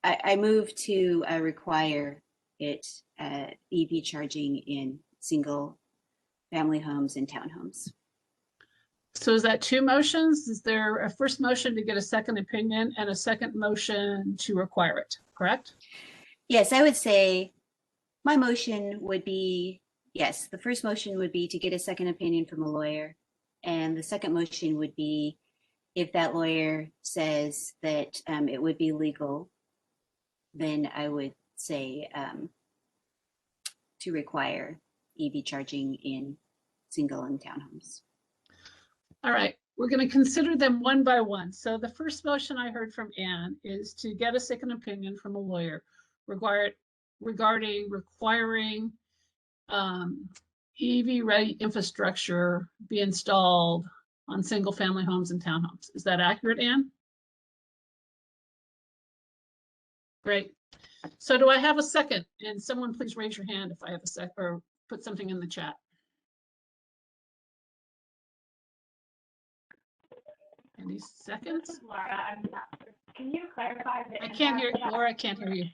I move to require it EV charging in single family homes and townhomes. So is that two motions? Is there a first motion to get a second opinion and a second motion to require it, correct? Yes, I would say my motion would be, yes, the first motion would be to get a second opinion from a lawyer. And the second motion would be if that lawyer says that it would be legal, then I would say to require EV charging in single and townhomes. All right, we're going to consider them one by one. So the first motion I heard from Ann is to get a second opinion from a lawyer regarding requiring EV ready infrastructure be installed on single family homes and townhomes. Is that accurate, Ann? Great. So do I have a second? And someone please raise your hand if I have a sec or put something in the chat. Any seconds? Laura, I'm not sure. Can you clarify that? I can't hear, Laura, I can't hear you.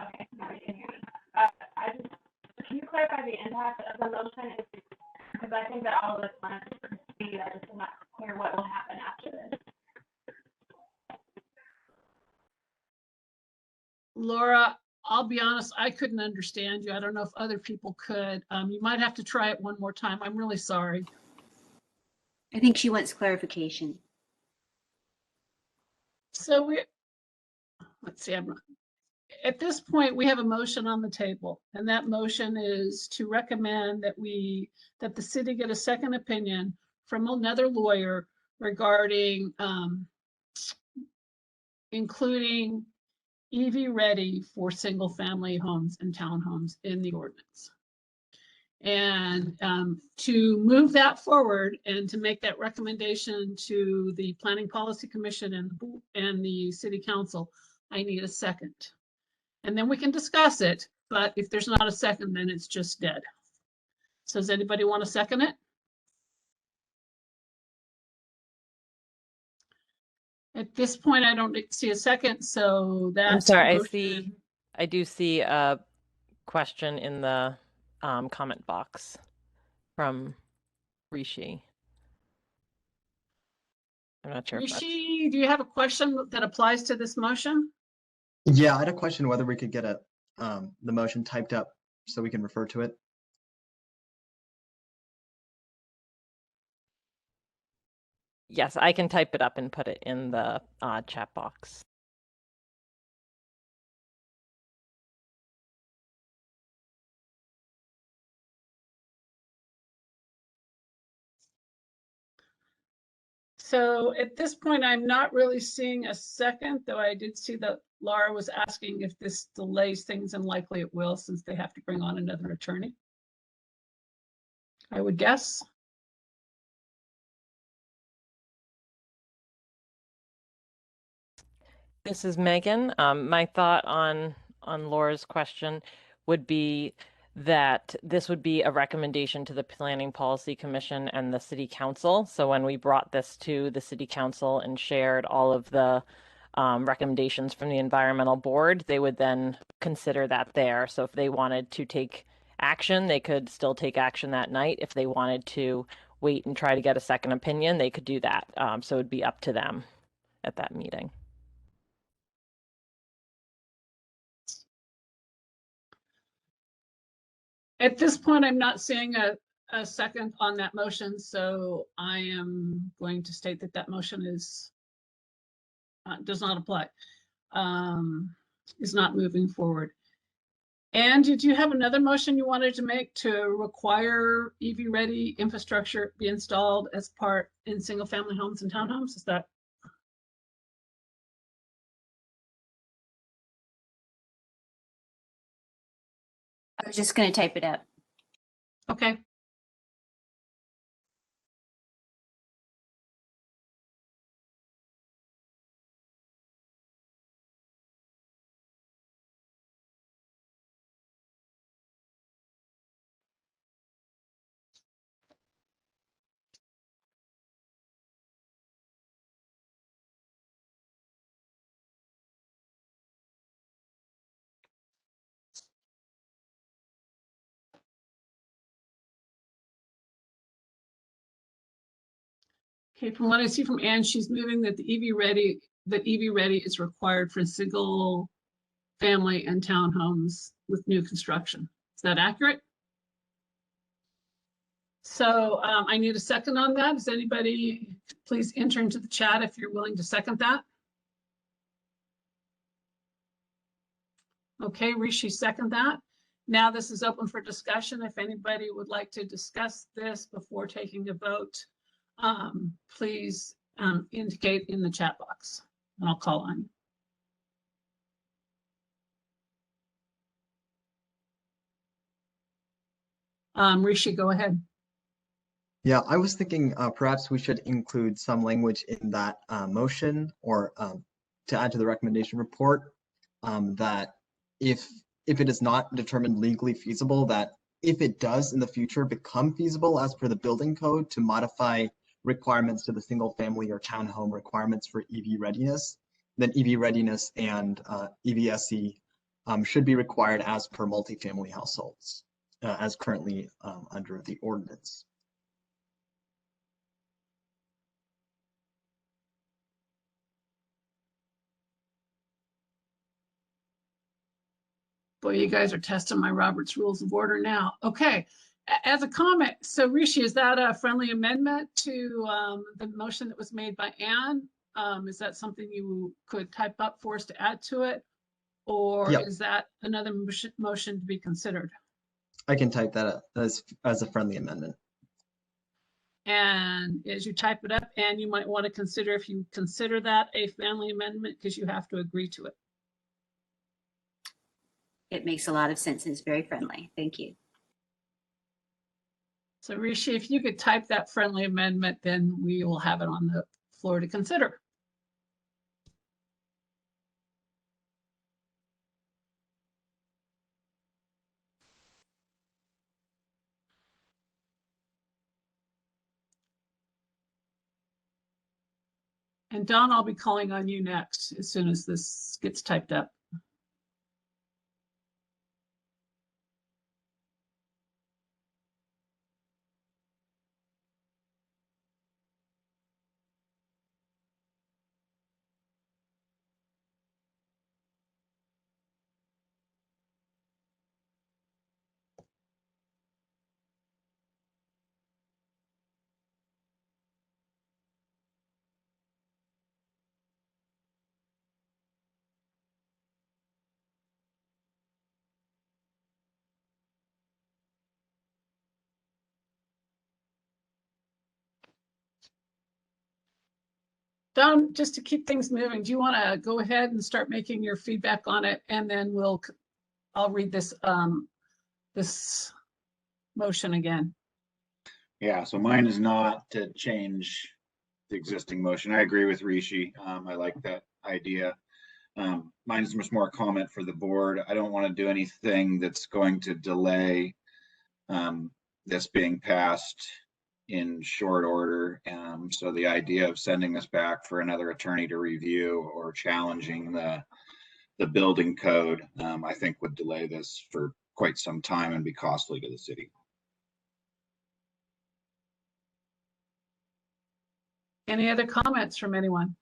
Okay, now I can hear you. Can you clarify the impact of the motion? Because I think that all of us want to see that it's not clear what will happen after this. Laura, I'll be honest, I couldn't understand you. I don't know if other people could. You might have to try it one more time. I'm really sorry. I think she wants clarification. So let's see, at this point, we have a motion on the table, and that motion is to recommend that the city get a second opinion from another lawyer regarding including EV ready for single family homes and townhomes in the ordinance. And to move that forward and to make that recommendation to the Planning Policy Commission and the City Council, I need a second. And then we can discuss it, but if there's not a second, then it's just dead. So does anybody want to second it? At this point, I don't see a second, so that's. I'm sorry, I do see a question in the comment box from Rishi. I'm not sure. Rishi, do you have a question that applies to this motion? Yeah, I had a question whether we could get the motion typed up so we can refer to it. Yes, I can type it up and put it in the chat box. So at this point, I'm not really seeing a second, though I did see that Laura was asking if this delays things, and likely it will since they have to bring on another attorney, I would guess. This is Megan. My thought on Laura's question would be that this would be a recommendation to the Planning Policy Commission and the City Council. So when we brought this to the City Council and shared all of the recommendations from the Environmental Board, they would then consider that there. So if they wanted to take action, they could still take action that night. If they wanted to wait and try to get a second opinion, they could do that. So it would be up to them at that meeting. At this point, I'm not seeing a second on that motion, so I am going to state that that motion is does not apply, is not moving forward. And did you have another motion you wanted to make to require EV ready infrastructure be installed as part in single family homes and townhomes? Is that? I was just going to type it up. Okay. Okay, from what I see from Ann, she's moving that the EV ready is required for single family and townhomes with new construction. Is that accurate? So I need a second on that. Does anybody please enter into the chat if you're willing to second that? Okay, Rishi, second that. Now this is open for discussion. If anybody would like to discuss this before taking a vote, please indicate in the chat box and I'll call on you. Rishi, go ahead. Yeah, I was thinking perhaps we should include some language in that motion or to add to the recommendation report that if it is not determined legally feasible, that if it does in the future become feasible as per the building code to modify requirements to the single family or townhome requirements for EV readiness, then EV readiness and EVSE should be required as per multifamily households as currently under the ordinance. Boy, you guys are testing my Robert's Rules of Order now. Okay, as a comment, so Rishi, is that a friendly amendment to the motion that was made by Ann? Is that something you could type up for us to add to it? Or Yep. is that another motion to be considered? I can type that up as a friendly amendment. And as you type it up, and you might want to consider if you consider that a friendly amendment because you have to agree to it. It makes a lot of sense and it's very friendly. Thank you. So Rishi, if you could type that friendly amendment, then we will have it on the floor to consider. And Don, I'll be calling on you next as soon as this gets typed up. Don, just to keep things moving, do you want to go ahead and start making your feedback on it, and then I'll read this this motion again. Yeah, so mine is not to change the existing motion. I agree with Rishi. I like that idea. Mine is much more a comment for the board. I don't want to do anything that's going to delay this being passed in short order. So the idea of sending this back for another attorney to review or challenging the building code, I think would delay this for quite some time and be costly to the city. Any other comments from anyone?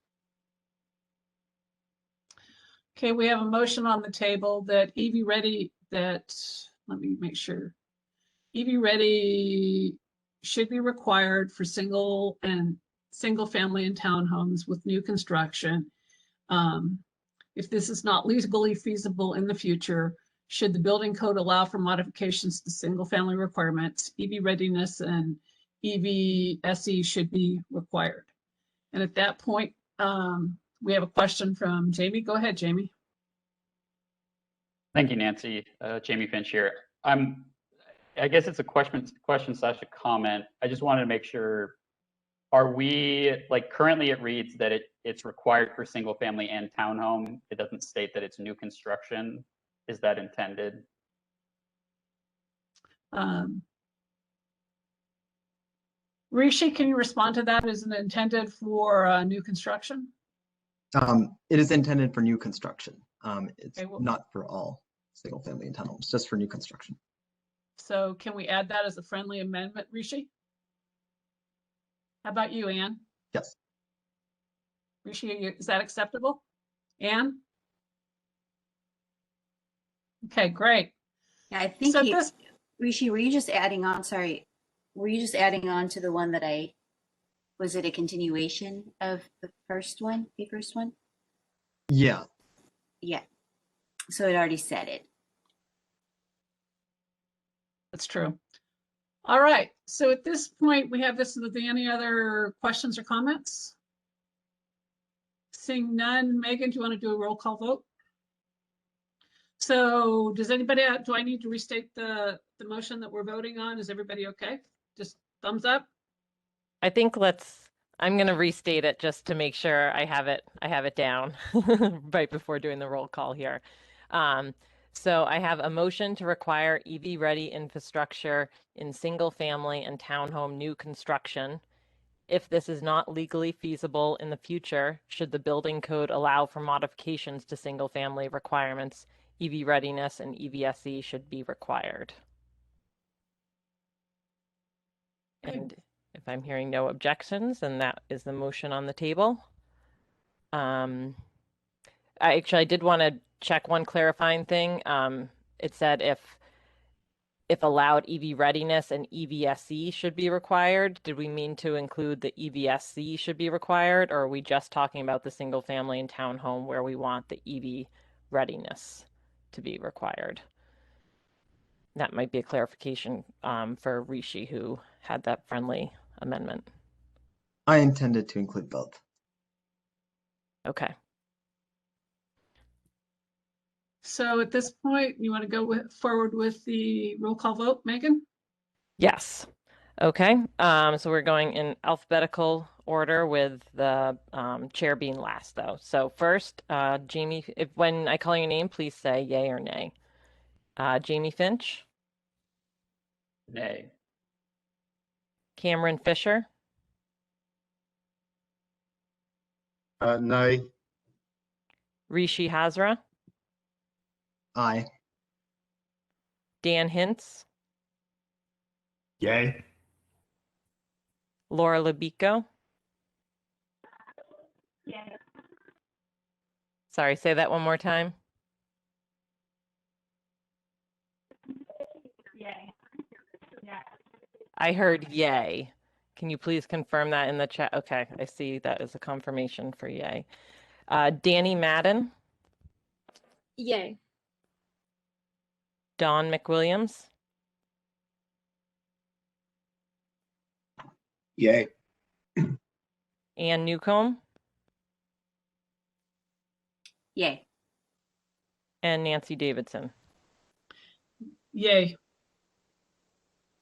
Okay, we have a motion on the table that EV Ready, let me make sure. EV Ready should be required for single family and townhomes with new construction. If this is not legally feasible in the future, should the building code allow for modifications to single family requirements, EV readiness and EVSE should be required. And at that point, we have a question from Jamie. Go ahead, Jamie. Thank you, Nancy. Jamie Finch here. I guess it's a question / a comment. I just wanted to make sure, are we, like currently it reads that it's required for single family and townhome. It doesn't state that it's new construction. Is that intended? Rishi, can you respond to that? Is it intended for new construction? It is intended for new construction. It's Okay, well, not for all single family and townhomes, just for new construction. so can we add that as a friendly amendment, Rishi? How about you, Ann? Yes. Rishi, is that acceptable? Anne? Okay, great. Yeah, I think So this, Rishi, were you just adding on, sorry, were you just adding on to the one that was it a continuation of the first one, Yeah. Yeah. So it already said it. that's true. All right, so at this point, we have this, are there any other questions or comments? Seeing none, Megan, do you want to do a roll call vote? So does anybody, do I need to restate the motion that we're voting on? Is everybody okay? Just thumbs up? I think I'm going to restate it just to make sure I have it down right before doing the roll call here. So I have a motion to require EV ready infrastructure in single family and townhome new construction. If this is not legally feasible in the future, should the building code allow for modifications to single family requirements, EV readiness and EVSE should be required. And if I'm hearing no objections, then that is the motion on the table. I did want to check one clarifying thing. It said if allowed, EV readiness and EVSE should be required. Did we mean to include the EVSE should be required, or are we just talking about the single family and townhome where we want the EV readiness to be required? That might be a clarification for Rishi, who had that friendly amendment. I intended to include both. Okay. So at this point, you want to go forward with the roll call vote, Megan? Yes. Okay. So we're going in alphabetical order with the chair being last, though. So first, Jamie, when I call your name, please say yay or nay. Jamie Finch. Nay. Cameron Fisher. Nay. Rishi Hazra. Aye. Dan Hintz. Yay. Laura Labico. Yay. Sorry, say that one more time. Yay. Yeah. I heard yay. Can you please confirm that in the chat? Okay, I see that is a confirmation for yay. Danny Madden. Yay. Don McWilliams. Yay. Ann Newcomb. Yay. And Nancy Davidson. Yay.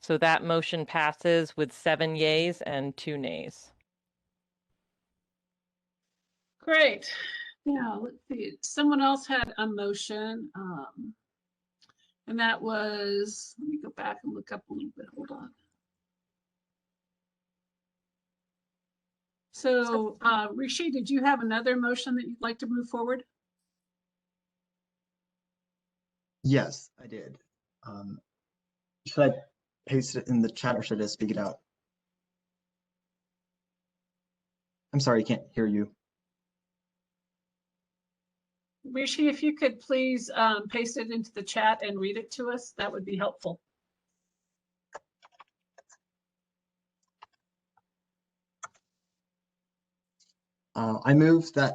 So that motion passes with 7 yays and 2 nays. Great. Now, let's see. Someone else had a motion. And that was, let me go back and look up a little bit. Hold on. So, Rishi, did you have another motion that you'd like to move forward? Yes, I did. Should I paste it in the chat or should I speak it out? I'm sorry, I can't hear you. Rishi, if you could please paste it into the chat and read it to us, that would be helpful. I move that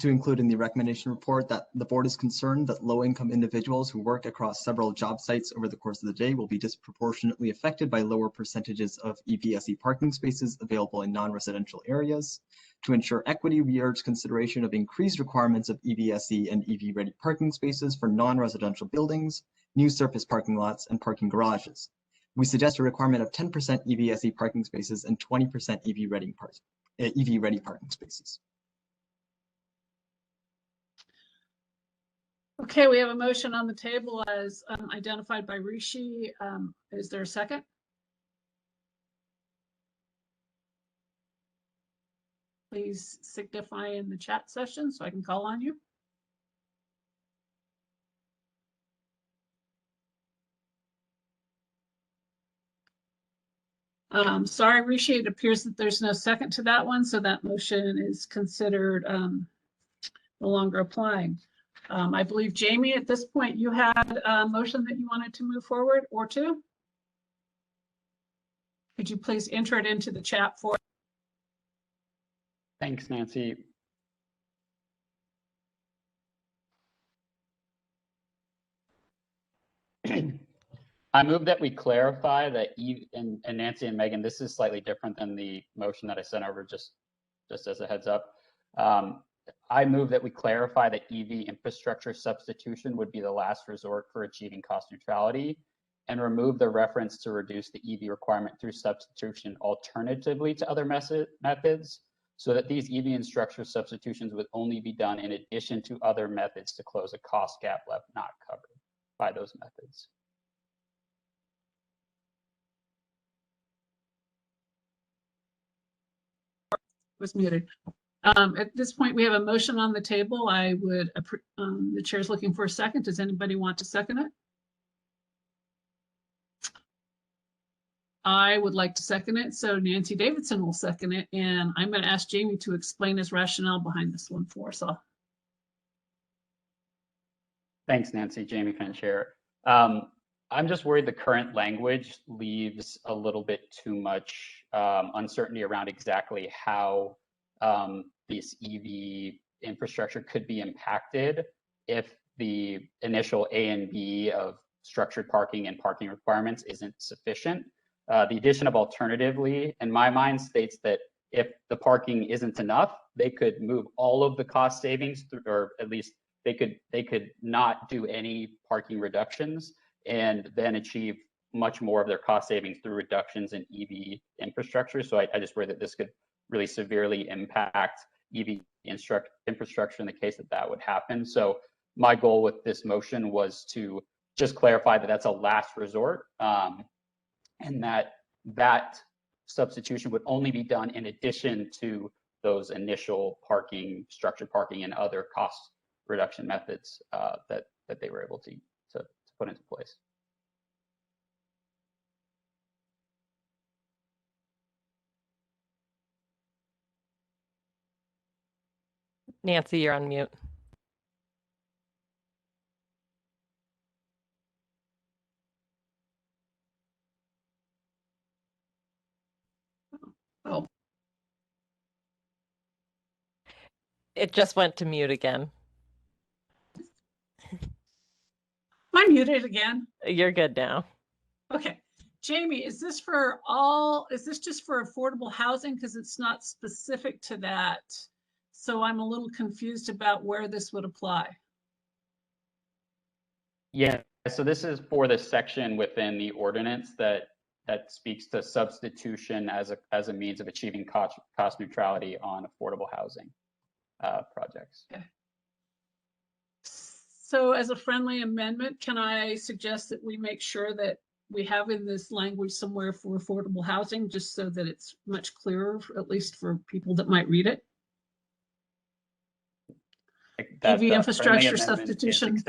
to include in the recommendation report that the board is concerned that low-income individuals who work across several job sites over the course of the day will be disproportionately affected by lower percentages of EVSE parking spaces available in non-residential areas. To ensure equity, we urge consideration of increased requirements of EVSE and EV-ready parking spaces for non-residential buildings, new surface parking lots, and parking garages. We suggest a requirement of 10% EVSE parking spaces and 20% EV-ready parking spaces. Okay, we have a motion on the table as identified by Rishi. Is there a second? Please signify in the chat session so I can call on you. Sorry, Rishi, it appears that there's no second to that one, so that motion is considered no longer applying. I believe, Jamie, at this point, you had a motion that you wanted to move forward or two. Could you please enter it into the chat for? Thanks, Nancy. I move that we clarify that and Nancy and Megan, this is slightly different than the motion that I sent over just as a heads up. I move that we clarify that EV infrastructure substitution would be the last resort for achieving cost neutrality, and remove the reference to reduce the EV requirement through substitution alternatively to other methods, so that these EV infrastructure substitutions would only be done in addition to other methods to close a cost gap left not covered by those methods. Was muted. At this point, we have a motion on the table. I would, the chair's looking for a second. Does anybody want to second it? I would like to second it. So Nancy Davidson will second it. And I'm going to ask Jamie to explain his rationale behind this one for us all. Thanks, Nancy. Jamie Finch here. I'm just worried the current language leaves a little bit too much uncertainty around exactly how this EV infrastructure could be impacted if the initial A and B of structured parking and parking requirements isn't sufficient. The addition of alternatively, in my mind, states that if the parking isn't enough, they could move all of the cost savings through, or at least they could not do any parking reductions and then achieve much more of their cost savings through reductions in EV infrastructure. So I just worry that this could really severely impact EV infrastructure in the case that would happen. So my goal with this motion was to just clarify that that's a last resort, and that substitution would only be done in addition to those initial parking, structured parking, and other cost reduction methods that they were able to put into place. Nancy, you're on mute. Oh, It just went to mute again. am I muted again? You're good now. Okay. Jamie, is this just for affordable housing? Because it's not specific to that. So I'm a little confused about where this would apply. Yeah, so this is for the section within the ordinance that speaks to substitution as a means of achieving cost neutrality on affordable housing projects. Okay. So as a friendly amendment, can I suggest that we make sure that we have in this language somewhere for affordable housing, just so that it's much clearer, at least for people that might read it? EV infrastructure substitution.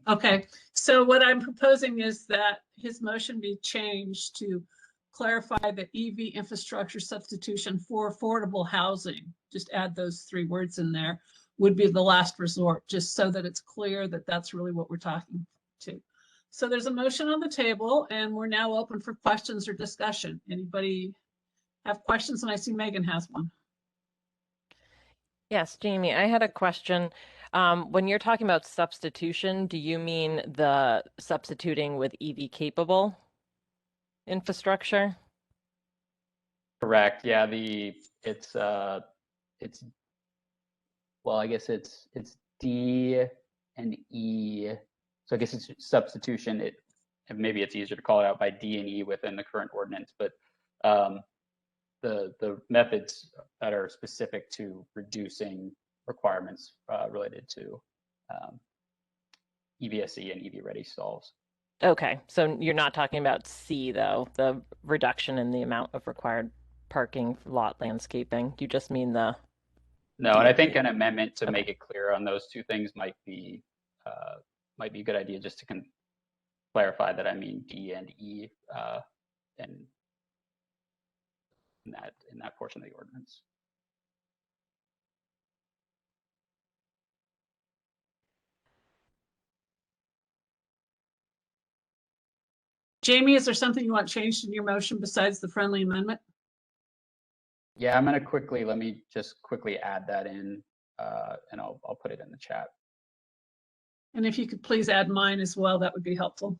Okay, so what I'm proposing is that his motion be changed to clarify that EV infrastructure substitution for affordable housing, just add those 3 words in there, would be the last resort, just so that it's clear that that's really what we're talking to. So there's a motion on the table, and we're now open for questions or discussion. Anybody have questions? And I see Megan has one. Yes, Jamie, I had a question. When you're talking about substitution, do you mean the substituting with EV capable infrastructure? Correct. Yeah, well, I guess it's D and E. So I guess it's substitution. Maybe it's easier to call it out by D and E within the current ordinance, but the methods that are specific to reducing requirements related to EVSE and EV ready stalls. Okay, so you're not talking about C though, the reduction in the amount of required parking lot landscaping. You just mean the. No, and I think an amendment to make it clear on those 2 things might be a good idea, just to clarify that I mean D and E, and in that portion of the ordinance. Jamie, is there something you want changed in your motion besides the friendly amendment? Yeah, I'm going to let me just quickly add that in, and I'll put it in the chat. And if you could please add mine as well, that would be helpful.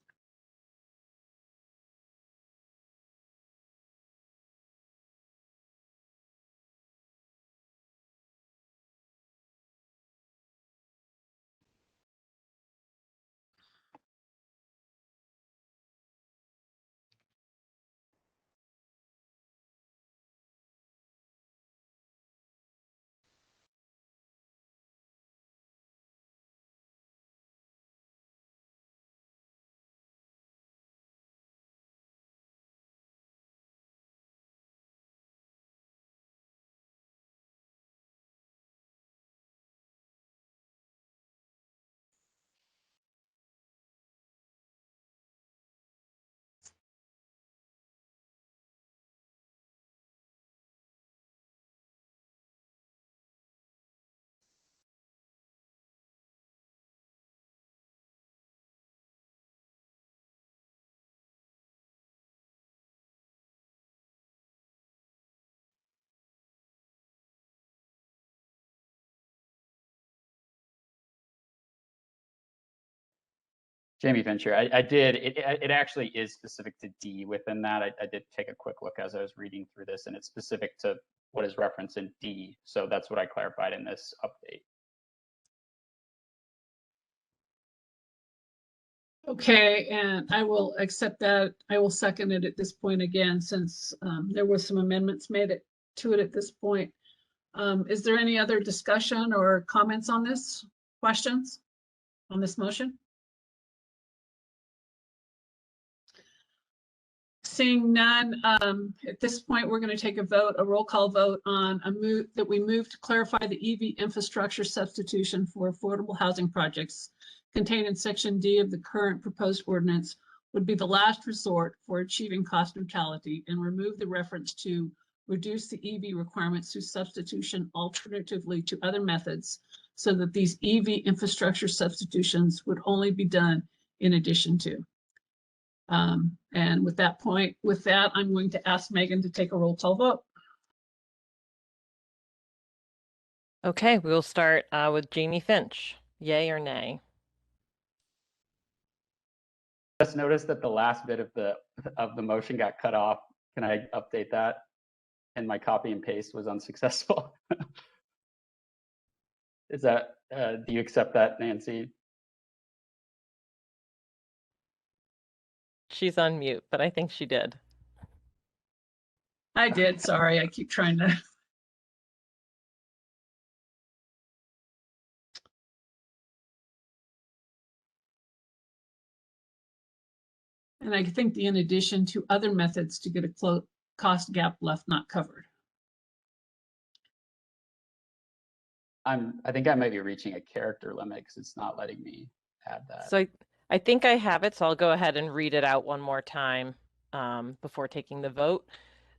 Jamie Fincher, I did, it actually is specific to D within that. I did take a quick look as I was reading through this, and it's specific to what is referenced in D. So that's what I clarified in this update. Okay, and I will accept that. I will second it at this point again, since there was some amendments made to it at this point. Is there any other discussion or comments on this? Questions on this motion? Seeing none, at this point, we're going to take a roll call vote on a move that we move to clarify the EV infrastructure substitution for affordable housing projects contained in Section D of the current proposed ordinance would be the last resort for achieving cost neutrality, and remove the reference to reduce the EV requirements through substitution alternatively to other methods, so that these EV infrastructure substitutions would only be done in addition to. And with that, I'm going to ask Megan to take a roll call vote. Okay, we'll start with Jamie Finch. Yay or nay? Just noticed that the last bit of the motion got cut off. Can I update that? And my copy and paste was unsuccessful. Is that, do you accept that, Nancy? She's on mute, but I think she did. I did, sorry, I keep trying to. And I think in addition to other methods to get a cost gap left not covered. I think I might be reaching a character limit because it's not letting me add that. So I think I have it, so I'll go ahead and read it out one more time before taking the vote.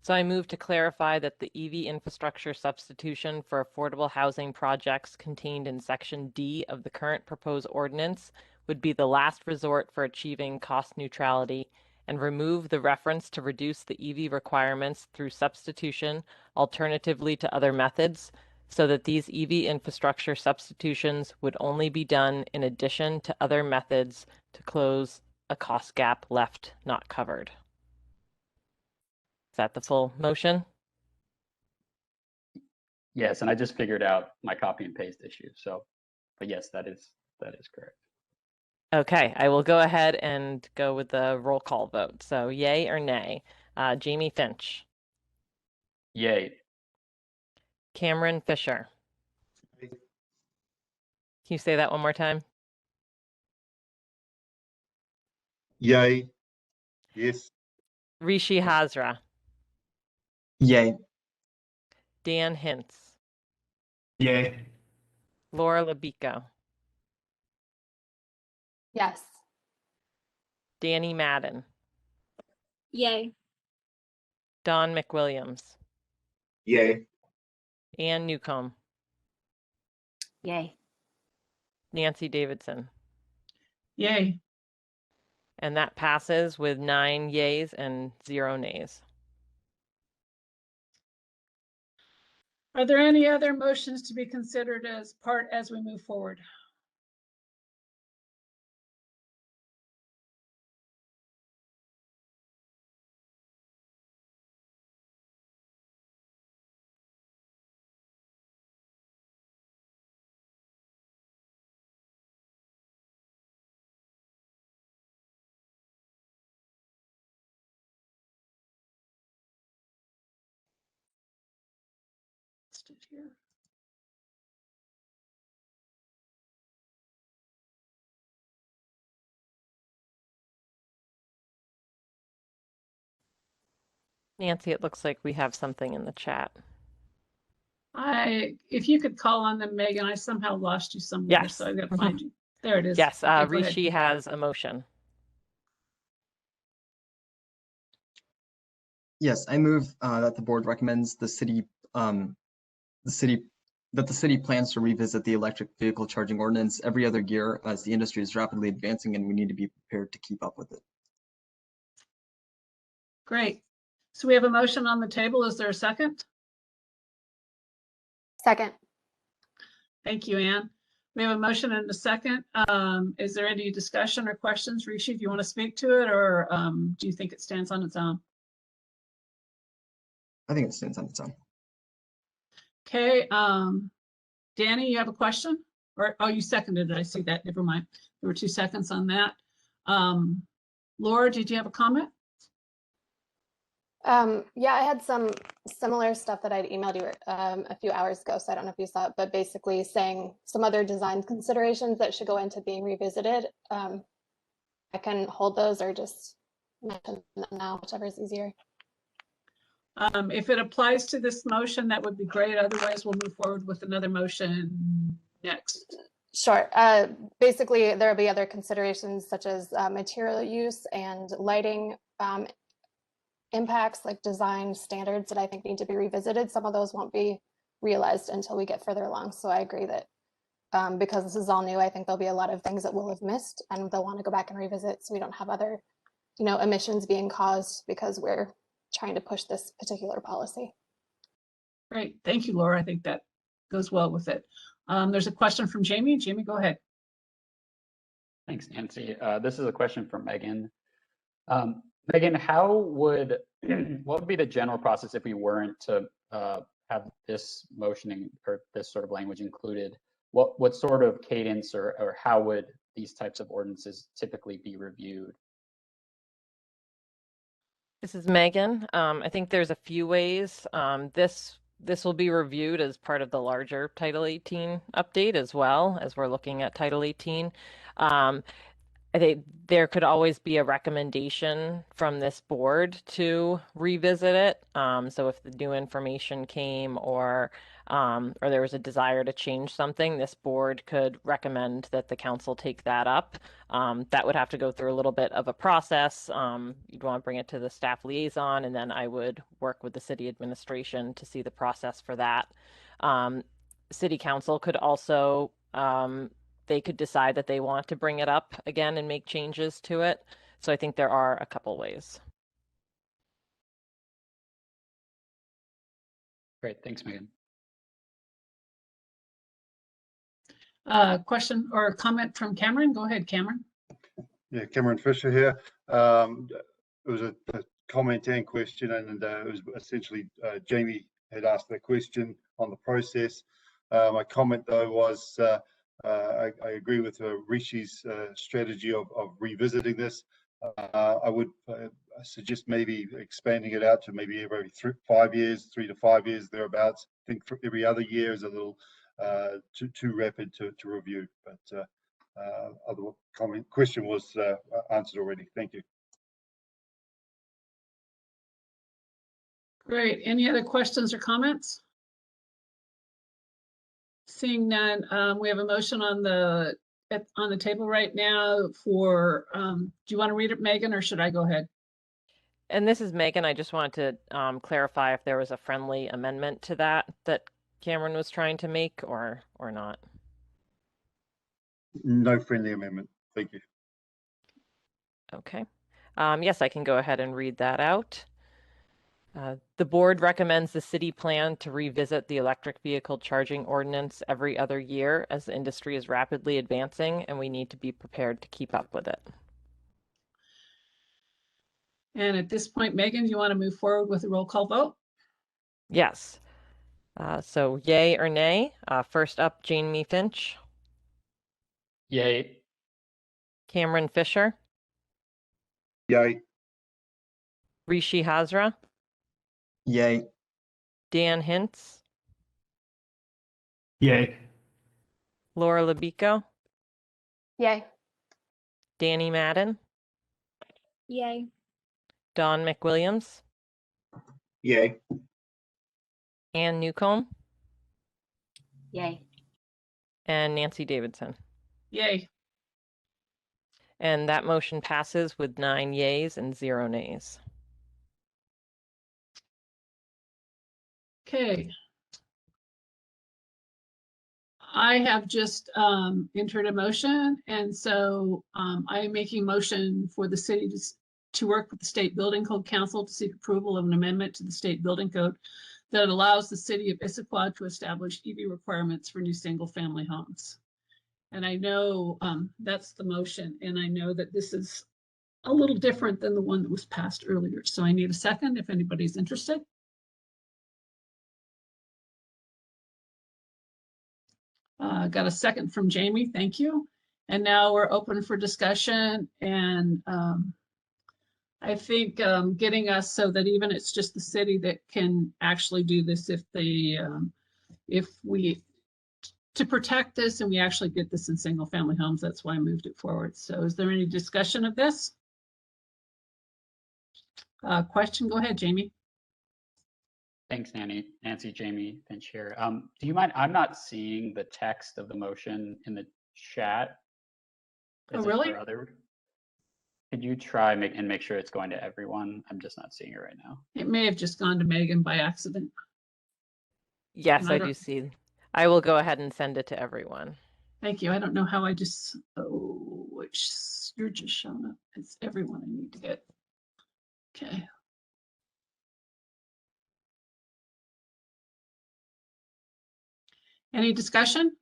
So I move to clarify that the EV infrastructure substitution for affordable housing projects contained in Section D of the current proposed ordinance would be the last resort for achieving cost neutrality, and remove the reference to reduce the EV requirements through substitution alternatively to other methods, so that these EV infrastructure substitutions would only be done in addition to other methods to close a cost gap left not covered. Is that the full motion? Yes, and I just figured out my copy and paste issue. So, but yes, that is correct. Okay, I will go ahead and go with the roll call vote. So yay or nay? Jamie Finch. Yay. Cameron Fisher. Can you say that one more time? Yay. Yes. Rishi Hazra. Yay. Dan Hintz. Yay. Laura Labico. Yes. Danny Madden. Yay. Don McWilliams. Yay. Ann Newcomb, Yay. Nancy Davidson. Yay. And that passes with 9 yays and 0 nays. Are there any other motions to be considered as we move forward? Here. Nancy, it looks like we have something in the chat. If you could call on them, Megan, I somehow lost you somewhere, Yes. so I've got to find you. There it is. Yes, Okay, go ahead. Rishi has a motion. Yes, I move that the board recommends the city plans to revisit the electric vehicle charging ordinance every other year as the industry is rapidly advancing and we need to be prepared to keep up with it. Great. So we have a motion on the table. Is there a second? Second. Thank you, Ann. We have a motion and a second. Is there any discussion or questions? Rishi, if you want to speak to it, or do you think it stands on its own? I think it stands on its own. Okay, Danny, you have a question? Or, oh, you seconded it. I see that. Never mind. There were 2 seconds on that. Laura, did you have a comment? Yeah, I had some similar stuff that I'd emailed you a few hours ago, so I don't know if you saw it, but basically saying some other design considerations that should go into being revisited. I can hold those or just mention them now, whichever is easier. If it applies to this motion, that would be great. Otherwise, we'll move forward with another motion next. Sure. Basically, there will be other considerations such as material use and lighting impacts, like design standards that I think need to be revisited. Some of those won't be realized until we get further along. So I agree that because this is all new, I think there'll be a lot of things that we'll have missed and they'll want to go back and revisit so we don't have other, emissions being caused because we're trying to push this particular policy. Great. Thank you, Laura. I think that goes well with it. There's a question from Jamie. Jamie, go ahead. Thanks, Nancy. This is a question from Megan. Megan, what would be the general process if we weren't to have this motioning or this sort of language included? What sort of cadence or how would these types of ordinances typically be reviewed? This is Megan. I think there's a few ways. This will be reviewed as part of the larger Title 18 update as well as we're looking at Title 18. I think there could always be a recommendation from this board to revisit it. So if the new information came or there was a desire to change something, this board could recommend that the council take that up. That would have to go through a little bit of a process. You'd want to bring it to the staff liaison, and then I would work with the city administration to see the process for that. City council could also they could decide that they want to bring it up again and make changes to it. So I think there are a couple ways. Great, thanks, Megan. Question or comment from Cameron? Go ahead, Cameron. Yeah, Cameron Fisher here. It was a comment and question, and it was essentially Jamie had asked the question on the process. My comment though was I agree with Rishi's strategy of revisiting this. I would suggest maybe expanding it out to maybe every 5 years, 3 to 5 years, thereabouts. I think for every other year is a little too rapid to review. But other question was answered already. Thank you. Great. Any other questions or comments? Seeing none, we have a motion on the table right now for, do you want to read it, Megan, or should I go ahead? And this is Megan. I just wanted to clarify if there was a friendly amendment to that Cameron was trying to make or not. No friendly amendment. Thank you. Okay. Yes, I can go ahead and read that out. The board recommends the city plan to revisit the electric vehicle charging ordinance every other year as the industry is rapidly advancing and we need to be prepared to keep up with it. And at this point, Megan, do you want to move forward with a roll call vote? Yes. So yay or nay? First up, Jamie Finch. Yay. Cameron Fisher. Yay. Rishi Hazra. Yay. Dan Hintz. Yay. Laura Labico. Yay. Danny Madden. Yay. Don McWilliams. Yay. Ann Newcomb. Yay. And Nancy Davidson. Yay. And that motion passes with 9 yays and 0 nays. Okay. I have just entered a motion, and so I am making motion for the city to work with the State Building Code Council to seek approval of an amendment to the State Building Code that allows the city of Issaquah to establish EV requirements for new single-family homes. And I know that's the motion, and I know that this is a little different than the one that was passed earlier. So I need a second if anybody's interested. Got a second from Jamie, thank you. And now we're open for discussion, and I think getting us so that even it's just the city that can actually do this to protect this and we actually get this in single family homes. That's why I moved it forward. So is there any discussion of this? Question, go ahead, Jamie. Thanks, Nancy, Jamie Finch here. Do you mind? I'm not seeing the text of the motion in the chat. Oh, really? Could you try and make sure it's going to everyone? I'm just not seeing it right now. It may have just gone to Megan by accident. Yes, I do see. I will go ahead and send it to everyone. Thank you. I don't know how I just, which you're just showing up. It's everyone I need to get. Okay. Any discussion?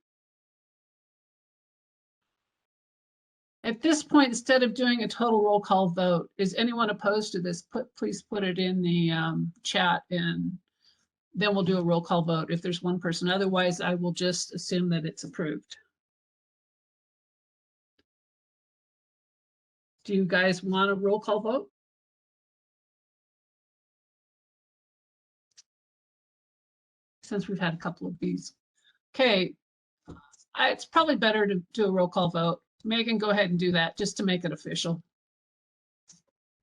At this point, instead of doing a total roll call vote, is anyone opposed to this? Please put it in the chat, and then we'll do a roll call vote if there's one person. Otherwise, I will just assume that it's approved. Do you guys want a roll call vote? Since we've had a couple of these. Okay, it's probably better to do a roll call vote. Megan, go ahead and do that just to make it official.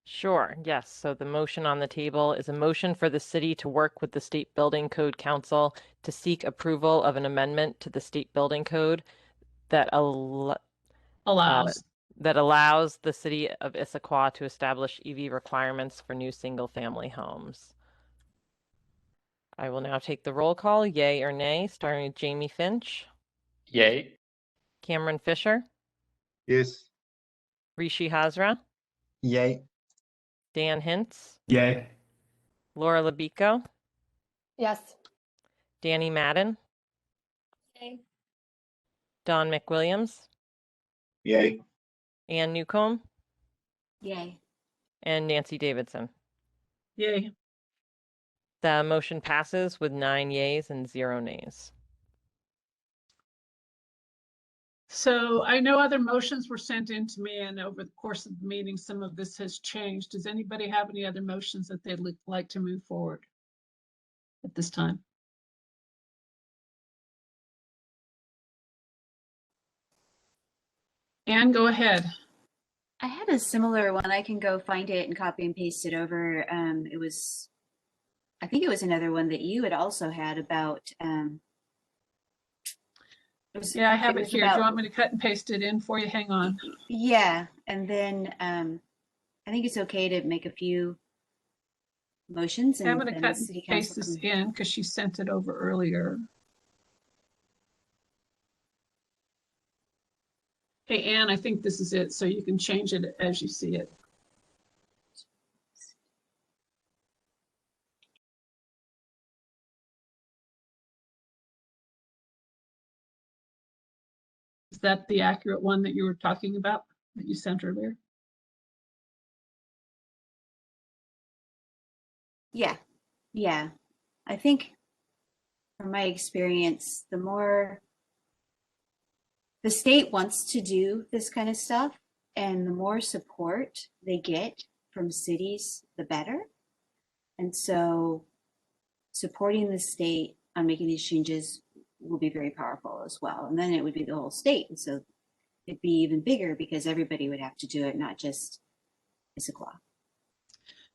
Sure, yes. So the motion on the table is a motion for the city to work with the State Building Code Council to seek approval of an amendment to the State Building Code that allows the city of Issaquah to establish EV requirements for new single-family homes. I will now take the roll call, yay or nay, starting with Jamie Finch. Yay. Cameron Fisher. Yes. Rishi Hazra. Yay. Dan Hintz. Yay. Laura Labico. Yes. Danny Madden. Yay. Don McWilliams. Yay. Ann Newcomb. Yay. And Nancy Davidson. Yay. The motion passes with 9 yays and 0 nays. So I know other motions were sent in to me, and over the course of the meeting, some of this has changed. Does anybody have any other motions that they'd like to move forward at this time? Anne, go ahead. I had a similar one. I can go find it and copy and paste it over. I think it was another one that you had also had about. Yeah, I have it here. Do you want me to cut and paste it in for you? Hang on. Yeah, and then I think it's okay to make a few motions and I'm going to then cut the and city paste council this can. in because she sent it over earlier. Hey, Ann, I think this is it, so you can change it as you see it. Is that the accurate one that you were talking about, that you sent earlier? Yeah, yeah. I think from my experience, the more the state wants to do this kind of stuff and the more support they get from cities, the better. And so supporting the state on making these changes will be very powerful as well. And then it would be the whole state. And so it'd be even bigger because everybody would have to do it, not just Issaquah.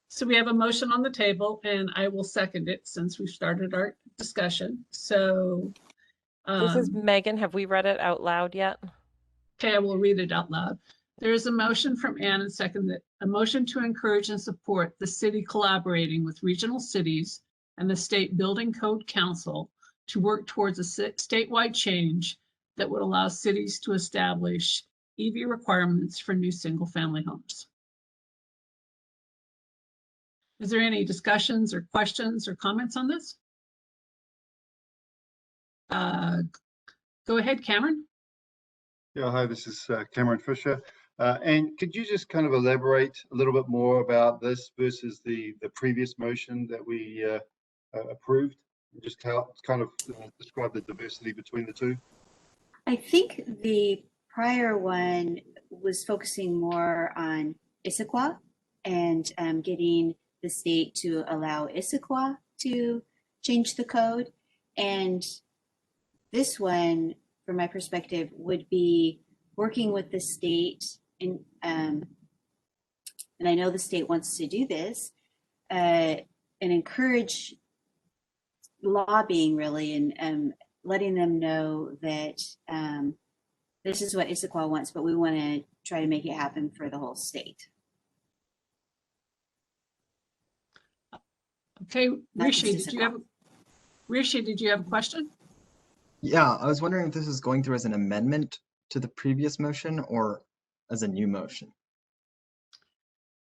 So we have a motion on the table and I will second it since we've started our discussion. So This is Megan. Have we read it out loud yet? okay, I will read it out loud. There is a motion from Ann and seconded. A motion to encourage and support the city collaborating with regional cities and the State Building Code Council to work towards a statewide change that would allow cities to establish EV requirements for new single-family homes. Is there any discussions or questions or comments on this? Go ahead, Cameron. Yeah, hi, this is Cameron Fisher. And could you just kind of elaborate a little bit more about this versus the previous motion that we approved? Just how kind of describe the diversity between the two? I think the prior one was focusing more on Issaquah and getting the state to allow Issaquah to change the code. And this one, from my perspective, would be working with the state and I know the state wants to do this and encourage lobbying really and letting them know that this is what Issaquah wants, but we want to try to make it happen for the whole state. Okay, Not Rishi, just did you have a question? Yeah, I was wondering if this is going through as an amendment to the previous motion or as a new motion.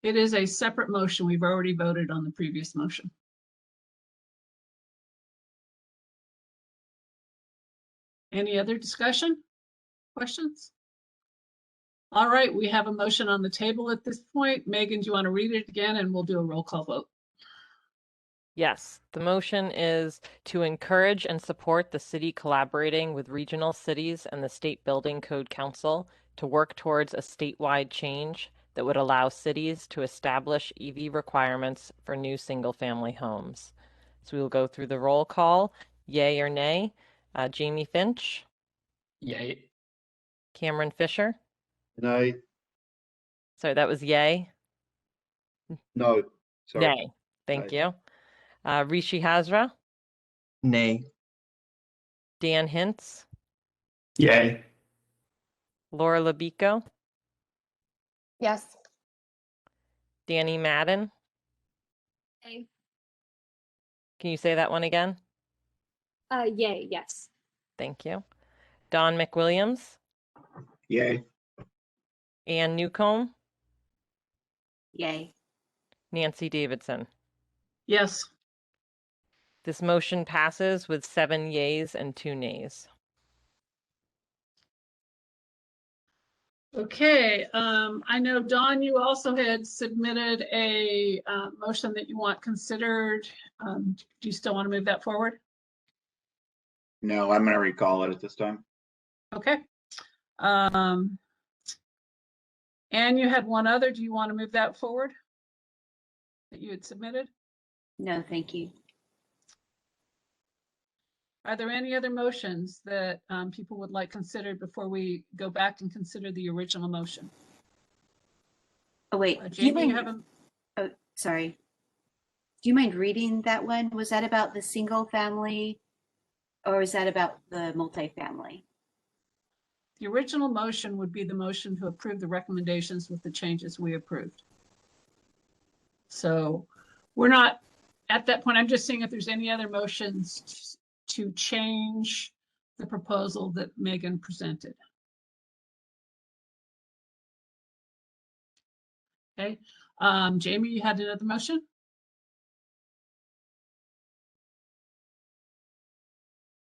It is a separate motion. We've already voted on the previous motion. Any other discussion? Questions? All right, we have a motion on the table at this point. Megan, do you want to read it again and we'll do a roll call vote? Yes, the motion is to encourage and support the city collaborating with regional cities and the State Building Code Council to work towards a statewide change that would allow cities to establish EV requirements for new single-family homes. So we will go through the roll call. Yay or nay? Jamie Finch? Yay. Cameron Fisher? Nay. Sorry, that was yay? No. Sorry. Nay. Thank you. Rishi Hazra? Nay. Dan Hintz? Yay. Laura Labico? Yes. Danny Madden? Yay. Can you say that one again? Yay, yes. Thank you. Don McWilliams? Yay. Ann Newcomb? Yay. Nancy Davidson? Yes. This motion passes with 7 yeas and 2 nays. Okay, I know, Dawn, you also had submitted a motion that you want considered. Do you still want to move that forward? No, I'm going to recall it at this time. Okay. And you had one other. Do you want to move that forward that you had submitted? No, thank you. Are there any other motions that people would like considered before we go back and consider the original motion? Oh, wait. Jamie, you have a... Oh, sorry. Do you mind reading that one? Was that about the single family or is that about the multifamily? The original motion would be the motion to approve the recommendations with the changes we approved. So We're not at that point. I'm just seeing if there's any other motions to change the proposal that Megan presented. Okay, Jamie, you had another motion?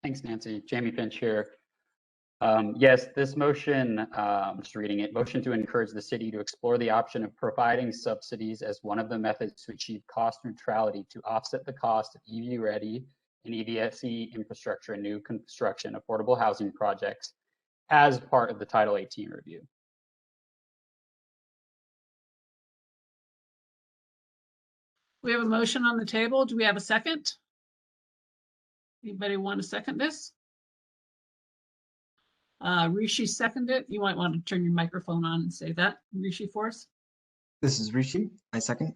Thanks, Nancy. Jamie Finch here. Yes, this motion, I'm just reading it, motion to encourage the city to explore the option of providing subsidies as one of the methods to achieve cost neutrality to offset the cost of EV-ready and EVSE infrastructure and new construction affordable housing projects as part of the Title 18 review. We have a motion on the table. Do we have a second? Anybody want to second this? Rishi seconded it. You might want to turn your microphone on and say that, Rishi, for us. This is Rishi. I second.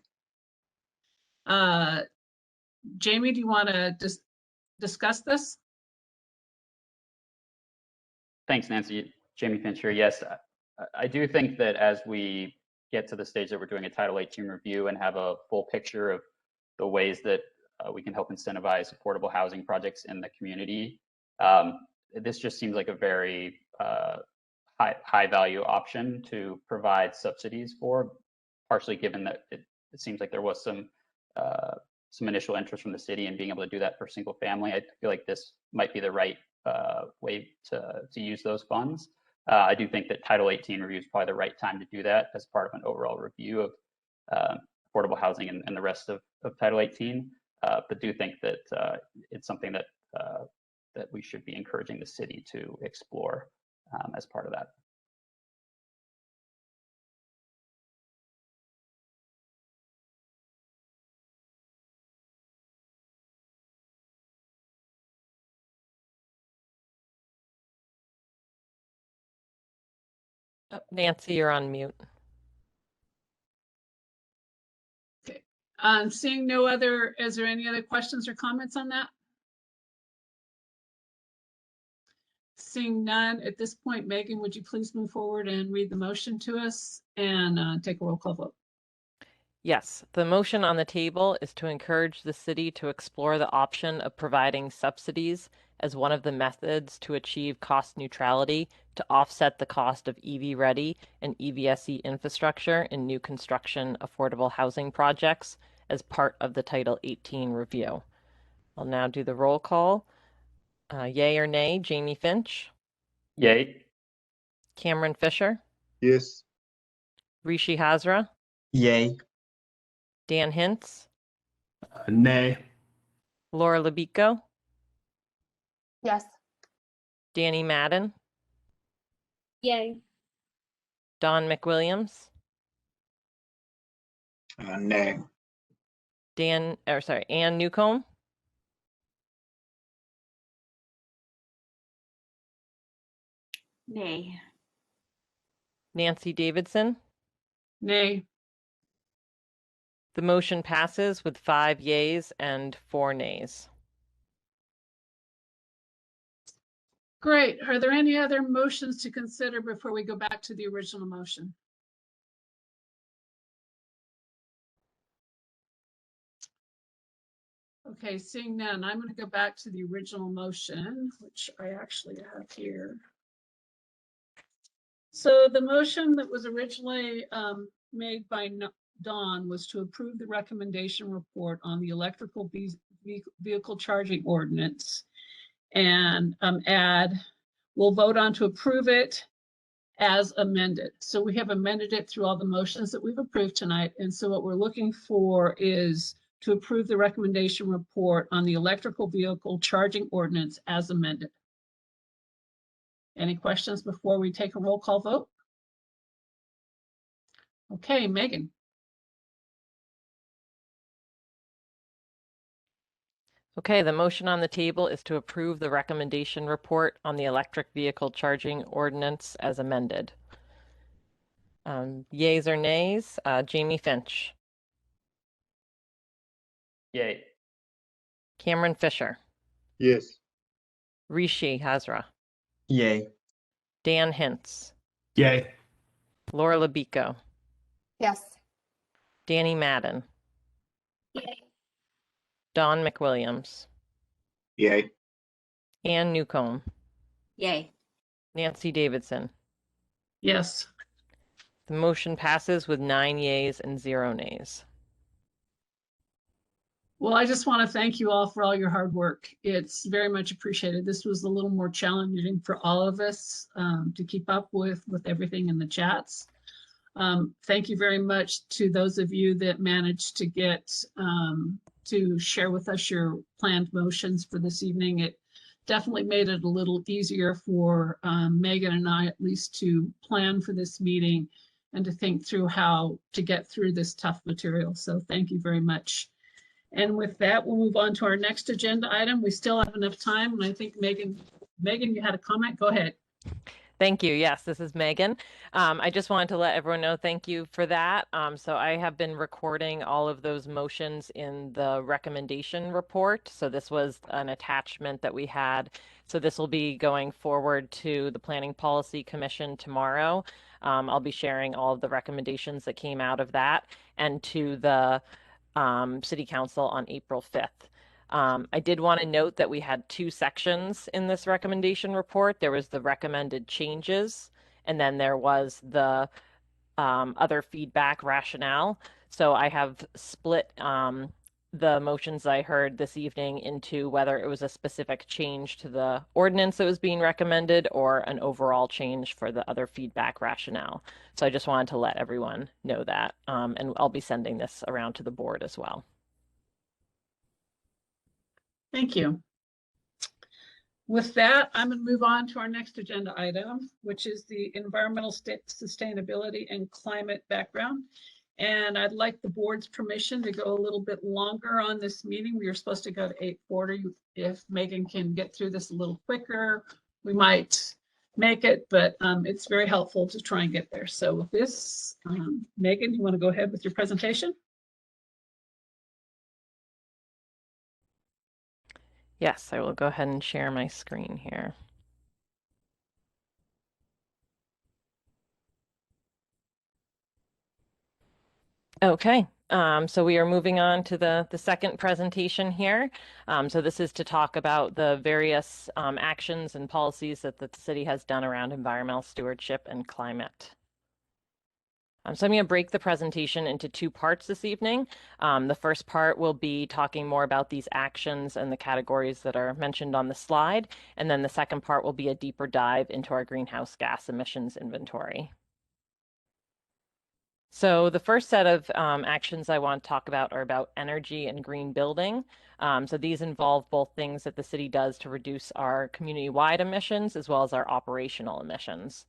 Jamie, do you want to discuss this? Thanks, Nancy. Jamie Finch here. Yes, I do think that as we get to the stage that we're doing a Title 18 review and have a full picture of the ways that we can help incentivize affordable housing projects in the community, this just seems like a very high value option to provide subsidies for, partially given that it seems like there was some initial interest from the city in being able to do that for single family. I feel like this might be the right way to use those funds. I do think that Title 18 review is probably the right time to do that as part of an overall review of affordable housing and the rest of Title 18. But do think that it's something that that we should be encouraging the city to explore as part of that. Nancy, you're on mute. Okay. Seeing no other, is there any other questions or comments on that? Seeing none, at this point, Megan, would you please move forward and read the motion to us and take a roll call vote? Yes, the motion on the table is to encourage the city to explore the option of providing subsidies as one of the methods to achieve cost neutrality to offset the cost of EV-ready and EVSE infrastructure in new construction affordable housing projects as part of the Title 18 review. I'll now do the roll call. Yay or nay, Jamie Finch? Yay. Cameron Fisher? Yes. Rishi Hazra? Yay. Dan Hintz? Nay. Laura Labico? Yes. Danny Madden? Yay. Don McWilliams? Nay. Ann Newcomb? Nay. Nancy Davidson? Nay. The motion passes with 5 yeas and 4 nays. Great. Are there any other motions to consider before we go back to the original motion? Okay, seeing none, I'm going to go back to the original motion, which I actually have here. So the motion that was originally made by Dawn was to approve the recommendation report on the electrical vehicle charging ordinance and we'll vote on to approve it as amended. So we have amended it through all the motions that we've approved tonight. And so what we're looking for is to approve the recommendation report on the electrical vehicle charging ordinance as amended. Any questions before we take a roll call vote? Okay, Megan. Okay, the motion on the table is to approve the recommendation report on the electric vehicle charging ordinance as amended. Yays or nays? Jamie Finch. Yay. Cameron Fisher. Yes. Rishi Hazra. Yay. Dan Hintz. Yay. Laura Labico. Yes. Danny Madden. Yay. Don McWilliams, Yay. Ann Newcomb, Yay. Nancy Davidson. Yes. The motion passes with 9 yeas and 0 nays. Well, I just want to thank you all for all your hard work. It's very much appreciated. This was a little more challenging for all of us to keep up with everything in the chats. Thank you very much to those of you that managed to get to share with us your planned motions for this evening. It definitely made it a little easier for Megan and I, at least, to plan for this meeting and to think through how to get through this tough material. So thank you very much. And with that, we'll move on to our next agenda item. We still have enough time, and I think Megan, you had a comment? Go ahead. Thank you. Yes, this is Megan. I just wanted to let everyone know, thank you for that. So I have been recording all of those motions in the recommendation report. So this was an attachment that we had. So this will be going forward to the Planning Policy Commission tomorrow. I'll be sharing all of the recommendations that came out of that and to the City Council on April 5th. I did want to note that we had 2 sections in this recommendation report. There was the recommended changes, and then there was the other feedback rationale. So I have split the motions I heard this evening into whether it was a specific change to the ordinance that was being recommended or an overall change for the other feedback rationale. So I just wanted to let everyone know that, and I'll be sending this around to the board as well. Thank you. With that, I'm going to move on to our next agenda item, which is the environmental sustainability and climate background. And I'd like the board's permission to go a little bit longer on this meeting. We were supposed to go to 8:40. If Megan can get through this a little quicker, we might make it, but it's very helpful to try and get there. So with this, Megan, you want to go ahead with your presentation? Yes, I will go ahead and share my screen here. Okay, so we are moving on to the second presentation here. So this is to talk about the various actions and policies that the city has done around environmental stewardship and climate. So I'm going to break the presentation into 2 parts this evening. The first part will be talking more about these actions and the categories that are mentioned on the slide. And then the second part will be a deeper dive into our greenhouse gas emissions inventory. So the first set of actions I want to talk about are about energy and green building. So these involve both things that the city does to reduce our community-wide emissions as well as our operational emissions.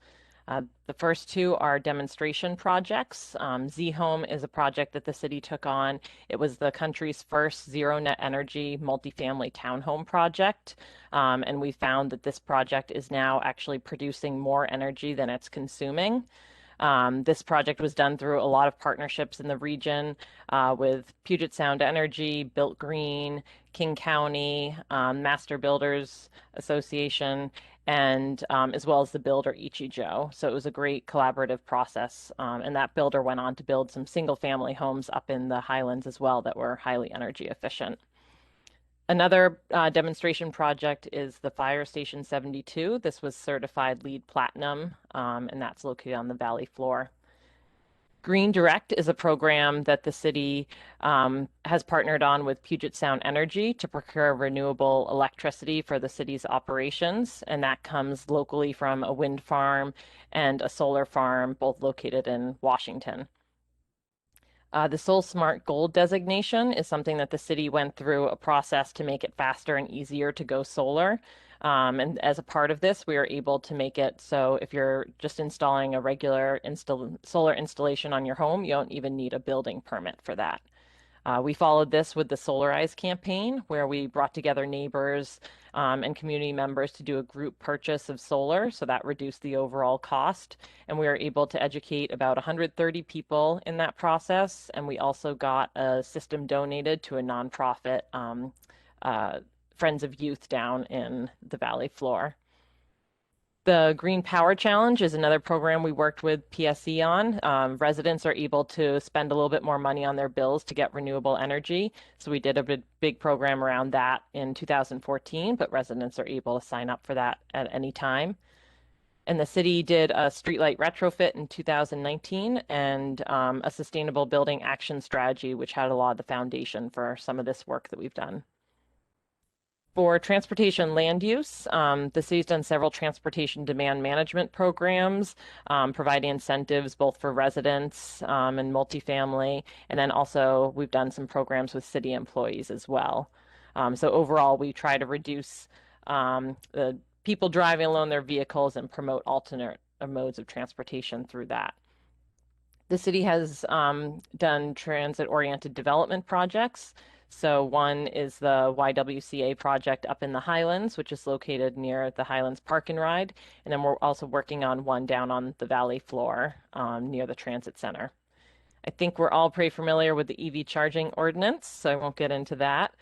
The first 2 are demonstration projects. Z-Home is a project that the city took on. It was the country's first zero net energy multifamily townhome project. And we found that this project is now actually producing more energy than it's consuming. This project was done through a lot of partnerships in the region with Puget Sound Energy, Built Green, King County, Master Builders Association, and as well as the builder Ichijo. So it was a great collaborative process. And that builder went on to build some single family homes up in the Highlands as well that were highly energy efficient. Another demonstration project is the Fire Station 72. This was certified LEED Platinum, and that's located on the valley floor. Green Direct is a program that the city has partnered on with Puget Sound Energy to procure renewable electricity for the city's operations, and that comes locally from a wind farm and a solar farm, both located in Washington. The Soul Smart Gold designation is something that the city went through a process to make it faster and easier to go solar. And as a part of this, we are able to make it so if you're just installing a regular solar installation on your home, you don't even need a building permit for that. We followed this with the Solarize campaign, where we brought together neighbors and community members to do a group purchase of solar, so that reduced the overall cost. And we were able to educate about 130 people in that process. And we also got a system donated to a nonprofit, Friends of Youth, down in the valley floor. The Green Power Challenge is another program we worked with PSE on. Residents are able to spend a little bit more money on their bills to get renewable energy. So we did a big program around that in 2014, but residents are able to sign up for that at any time. And the city did a streetlight retrofit in 2019 and a sustainable building action strategy, which had a lot of the foundation for some of this work that we've done. For transportation land use, the city's done several transportation demand management programs, providing incentives both for residents and multifamily. And then also we've done some programs with city employees as well. So overall, we try to reduce the people driving alone their vehicles and promote alternate modes of transportation through that. The city has done transit-oriented development projects. So one is the YWCA project up in the Highlands, which is located near the Highlands Park and Ride. And then we're also working on one down on the valley floor near the transit center. I think we're all pretty familiar with the EV charging ordinance, so I won't get into that.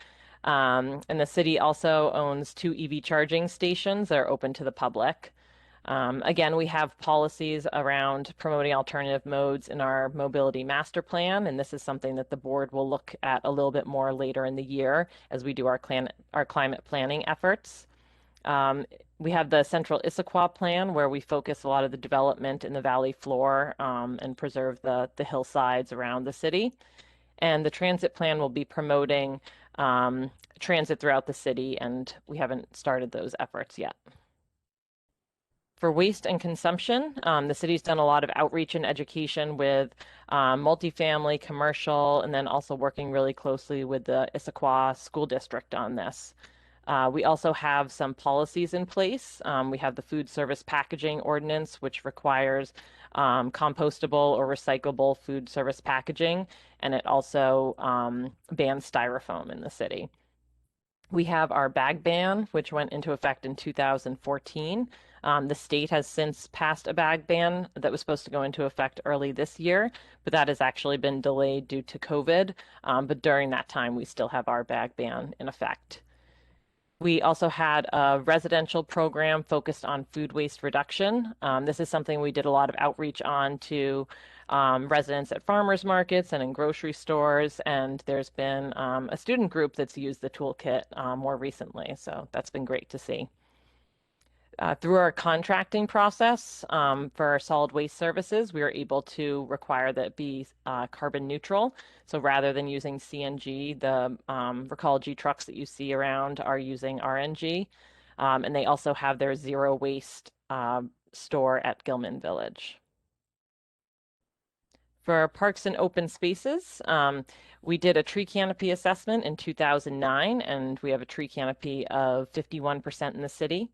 And the city also owns 2 EV charging stations that are open to the public. Again, we have policies around promoting alternative modes in our mobility master plan, and this is something that the board will look at a little bit more later in the year as we do our climate planning efforts. We have the Central Issaquah plan where we focus a lot of the development in the valley floor and preserve the hillsides around the city. And the transit plan will be promoting transit throughout the city, and we haven't started those efforts yet. For waste and consumption, the city's done a lot of outreach and education with multifamily, commercial, and then also working really closely with the Issaquah School District on this. We also have some policies in place. We have the food service packaging ordinance, which requires compostable or recyclable food service packaging, and it also bans styrofoam in the city. We have our bag ban, which went into effect in 2014. The state has since passed a bag ban that was supposed to go into effect early this year, but that has actually been delayed due to COVID. But during that time, we still have our bag ban in effect. We also had a residential program focused on food waste reduction. This is something we did a lot of outreach on to residents at farmers markets and in grocery stores. And there's been a student group that's used the toolkit more recently. So that's been great to see. Through our contracting process for our solid waste services, we were able to require that it be carbon neutral. So rather than using CNG, the Recology trucks that you see around are using RNG. And they also have their zero waste store at Gilman Village. For parks and open spaces, we did a tree canopy assessment in 2009, and we have a tree canopy of 51% in the city.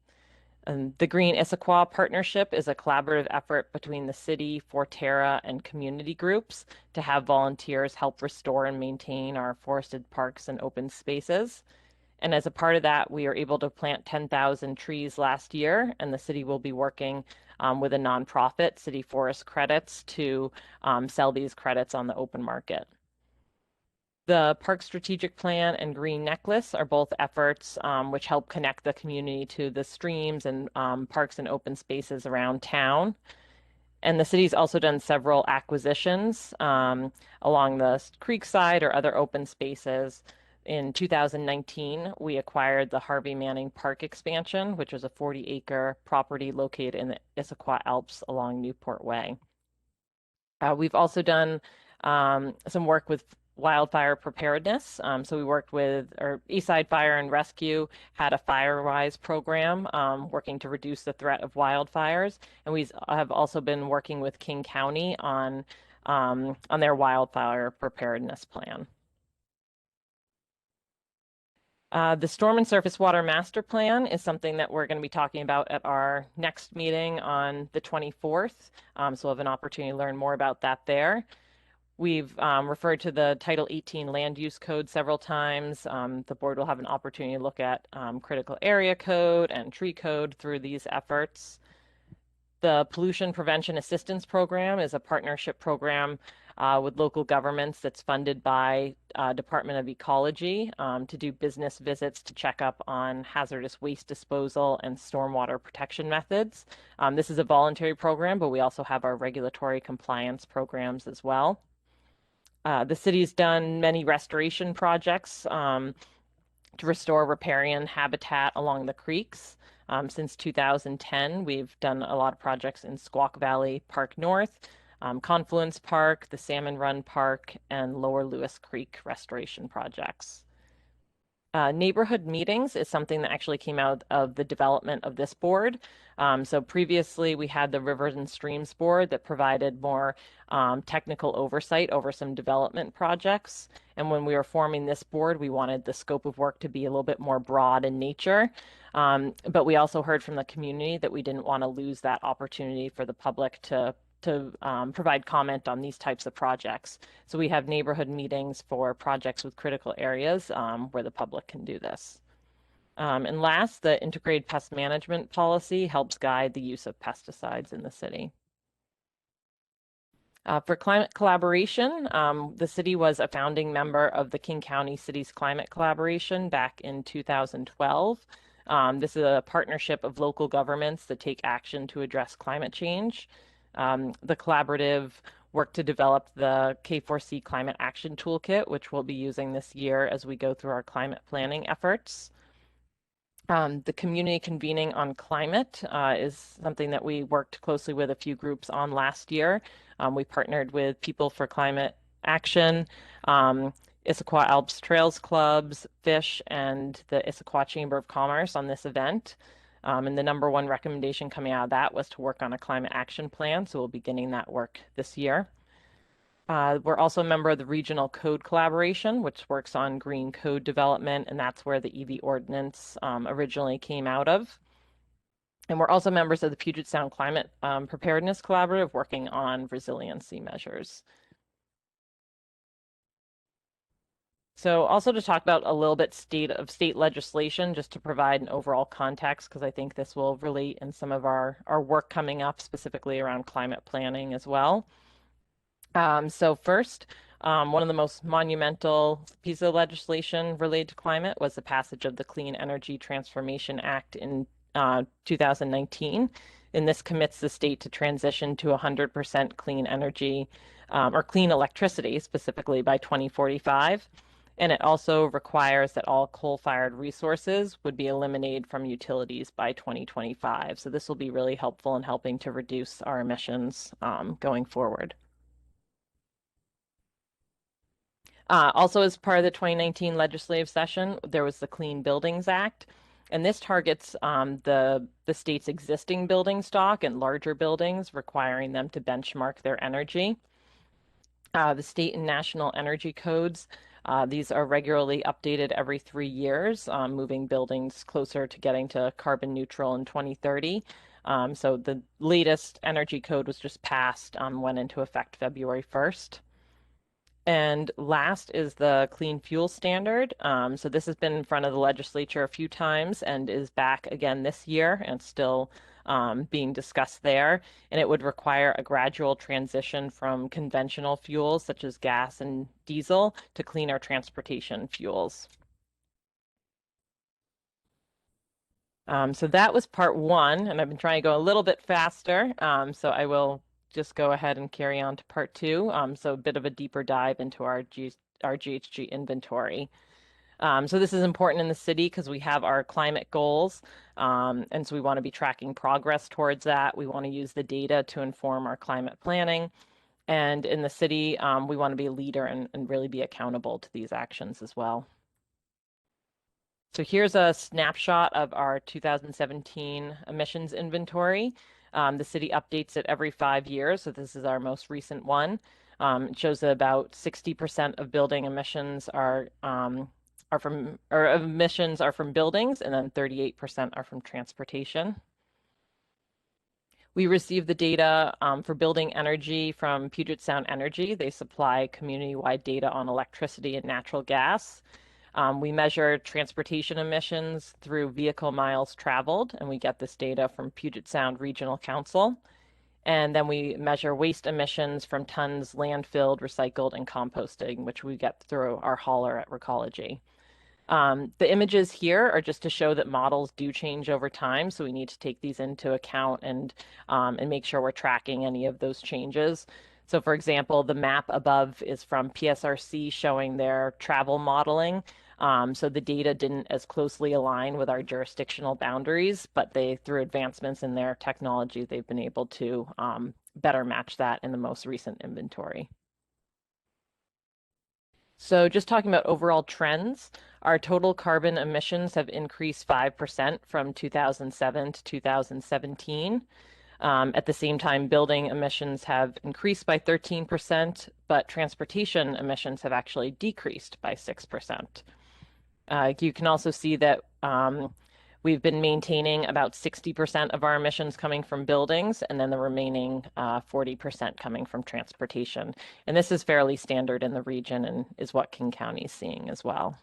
The Green Issaquah Partnership is a collaborative effort between the city, Forterra, and community groups to have volunteers help restore and maintain our forested parks and open spaces. And as a part of that, we were able to plant 10,000 trees last year, and the city will be working with a nonprofit, City Forest Credits, to sell these credits on the open market. The Park Strategic Plan and Green Necklace are both efforts which help connect the community to the streams and parks and open spaces around town. And the city's also done several acquisitions along the creek side or other open spaces. In 2019, we acquired the Harvey Manning Park expansion, which was a 40-acre property located in the Issaquah Alps along Newport Way. We've also done some work with wildfire preparedness. So we worked with, or Eastside Fire and Rescue had a FireWise program working to reduce the threat of wildfires. And we have also been working with King County on their wildfire preparedness plan. The Storm and Surface Water Master Plan is something that we're going to be talking about at our next meeting on the 24th. So we'll have an opportunity to learn more about that there. We've referred to the Title 18 Land Use Code several times. The board will have an opportunity to look at critical area code and tree code through these efforts. The Pollution Prevention Assistance Program is a partnership program with local governments that's funded by Department of Ecology to do business visits to check up on hazardous waste disposal and stormwater protection methods. This is a voluntary program, but we also have our regulatory compliance programs as well. The city's done many restoration projects to restore riparian habitat along the creeks. Since 2010, we've done a lot of projects in Squaw Valley Park North, Confluence Park, the Salmon Run Park, and Lower Lewis Creek restoration projects. Neighborhood meetings is something that actually came out of the development of this board. So previously we had the Rivers and Streams Board that provided more technical oversight over some development projects. And when we were forming this board, we wanted the scope of work to be a little bit more broad in nature. But we also heard from the community that we didn't want to lose that opportunity for the public to provide comment on these types of projects. So we have neighborhood meetings for projects with critical areas where the public can do this. And last, the integrated pest management policy helps guide the use of pesticides in the city. For climate collaboration, the city was a founding member of the King County Cities Climate Collaboration back in 2012. This is a partnership of local governments that take action to address climate change. The collaborative worked to develop the K4C Climate Action Toolkit, which we'll be using this year as we go through our climate planning efforts. The community convening on climate is something that we worked closely with a few groups on last year. We partnered with People for Climate Action, Issaquah Alps Trails Clubs, FISH, and the Issaquah Chamber of Commerce on this event. And the number one recommendation coming out of that was to work on a climate action plan. So we'll be beginning that work this year. We're also a member of the Regional Code Collaboration, which works on green code development, and that's where the EV Ordinance originally came out of. And we're also members of the Puget Sound Climate Preparedness Collaborative, working on resiliency measures. So also to talk about a little bit state legislation, just to provide an overall context, because I think this will relate in some of our work coming up, specifically around climate planning as well. So first, one of the most monumental pieces of legislation related to climate was the passage of the Clean Energy Transformation Act in 2019. And this commits the state to transition to 100% clean energy or clean electricity, specifically by 2045. And it also requires that all coal-fired resources would be eliminated from utilities by 2025. So this will be really helpful in helping to reduce our emissions going forward. Also, as part of the 2019 legislative session, there was the Clean Buildings Act, and this targets the state's existing building stock and larger buildings, requiring them to benchmark their energy. The state and national energy codes, these are regularly updated every 3 years, moving buildings closer to getting to carbon neutral in 2030. So the latest energy code was just passed, went into effect February 1st. And last is the Clean Fuel Standard. So this has been in front of the legislature a few times and is back again this year and still being discussed there. And it would require a gradual transition from conventional fuels such as gas and diesel to cleaner transportation fuels. So that was part one, and I've been trying to go a little bit faster. So I will just go ahead and carry on to part two. So a bit of a deeper dive into our GHG inventory. So this is important in the city because we have our climate goals. And so we want to be tracking progress towards that. We want to use the data to inform our climate planning. And in the city, we want to be a leader and really be accountable to these actions as well. So here's a snapshot of our 2017 emissions inventory. The city updates it every 5 years, so this is our most recent one. It shows that about 60% of building emissions are from buildings, and then 38% are from transportation. We receive the data for building energy from Puget Sound Energy. They supply community-wide data on electricity and natural gas. We measure transportation emissions through vehicle miles traveled, and we get this data from Puget Sound Regional Council. And then we measure waste emissions from tons landfilled, recycled, and composting, which we get through our hauler at Recology. The images here are just to show that models do change over time, so we need to take these into account and make sure we're tracking any of those changes. So for example, the map above is from PSRC showing their travel modeling. So the data didn't as closely align with our jurisdictional boundaries, but through advancements in their technology, they've been able to better match that in the most recent inventory. So just talking about overall trends, our total carbon emissions have increased 5% from 2007 to 2017. At the same time, building emissions have increased by 13%, but transportation emissions have actually decreased by 6%. You can also see that we've been maintaining about 60% of our emissions coming from buildings, and then the remaining 40% coming from transportation. And this is fairly standard in the region and is what King County is seeing as well.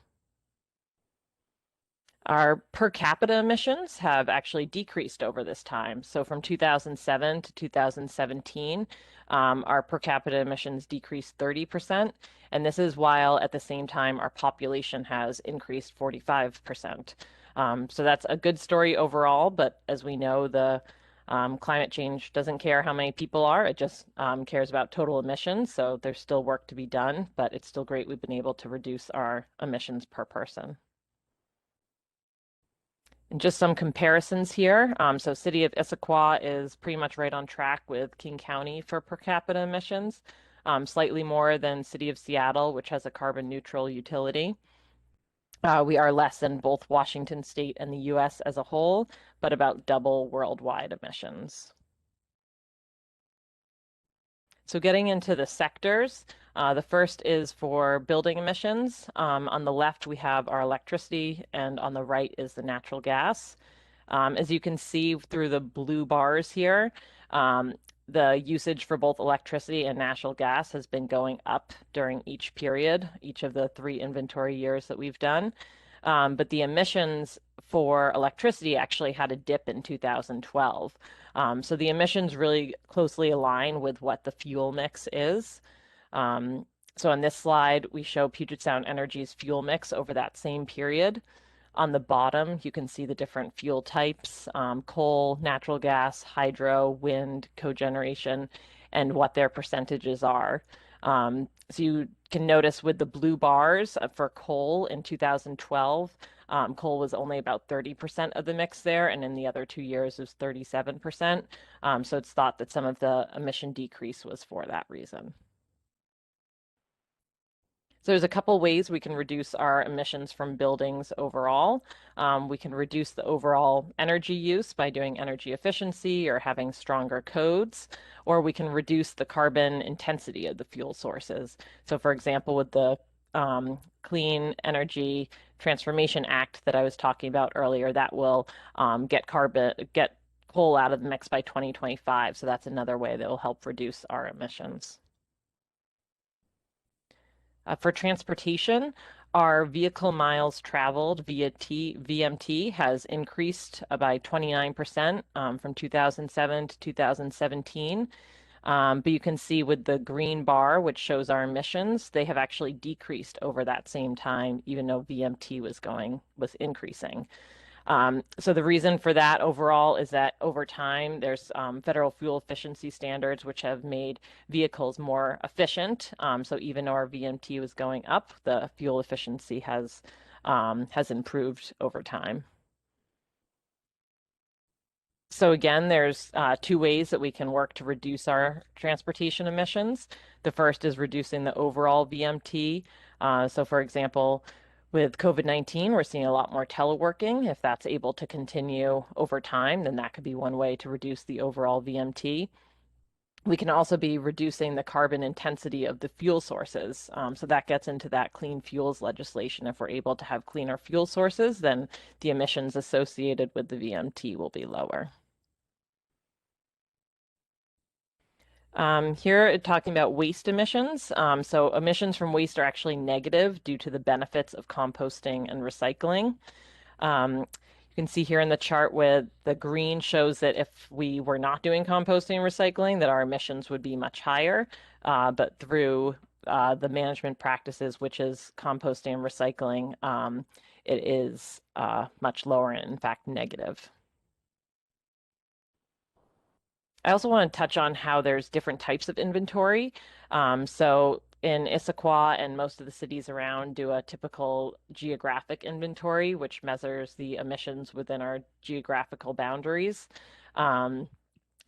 Our per capita emissions have actually decreased over this time. So from 2007 to 2017, our per capita emissions decreased 30%. And this is while at the same time our population has increased 45%. So that's a good story overall, but as we know, the climate change doesn't care how many people are, it just cares about total emissions. So there's still work to be done, but it's still great we've been able to reduce our emissions per person. And just some comparisons here. So City of Issaquah is pretty much right on track with King County for per capita emissions, slightly more than City of Seattle, which has a carbon neutral utility. We are less than both Washington State and the US as a whole, but about double worldwide emissions. So getting into the sectors, the first is for building emissions. On the left, we have our electricity, and on the right is the natural gas. As you can see through the blue bars here, the usage for both electricity and natural gas has been going up during each period, each of the 3 inventory years that we've done. But the emissions for electricity actually had a dip in 2012. So the emissions really closely align with what the fuel mix is. So on this slide, we show Puget Sound Energy's fuel mix over that same period. On the bottom, you can see the different fuel types, coal, natural gas, hydro, wind, cogeneration, and what their percentages are. So you can notice with the blue bars for coal in 2012, coal was only about 30% of the mix there, and in the other 2 years it was 37%. So it's thought that some of the emission decrease was for that reason. So there's a couple ways we can reduce our emissions from buildings overall. We can reduce the overall energy use by doing energy efficiency or having stronger codes, or we can reduce the carbon intensity of the fuel sources. So for example, with the Clean Energy Transformation Act that I was talking about earlier, that will get coal out of the mix by 2025. So that's another way that will help reduce our emissions. For transportation, our vehicle miles traveled via VMT has increased by 29% from 2007 to 2017. But you can see with the green bar, which shows our emissions, they have actually decreased over that same time, even though VMT was increasing. So the reason for that overall is that over time, there's federal fuel efficiency standards, which have made vehicles more efficient. So even though our VMT was going up, the fuel efficiency has improved over time. So again, there's 2 ways that we can work to reduce our transportation emissions. The first is reducing the overall VMT. So for example, with COVID-19, we're seeing a lot more teleworking. If that's able to continue over time, then that could be one way to reduce the overall VMT. We can also be reducing the carbon intensity of the fuel sources. So that gets into that clean fuels legislation. If we're able to have cleaner fuel sources, then the emissions associated with the VMT will be lower. Here, talking about waste emissions. So emissions from waste are actually negative due to the benefits of composting and recycling. You You can see here in the chart with the green shows that if we were not doing composting and recycling, that our emissions would be much higher. But through the management practices, which is composting and recycling, it is much lower and in fact negative. I also want to touch on how there's different types of inventory. So in Issaquah and most of the cities around do a typical geographic inventory, which measures the emissions within our geographical boundaries.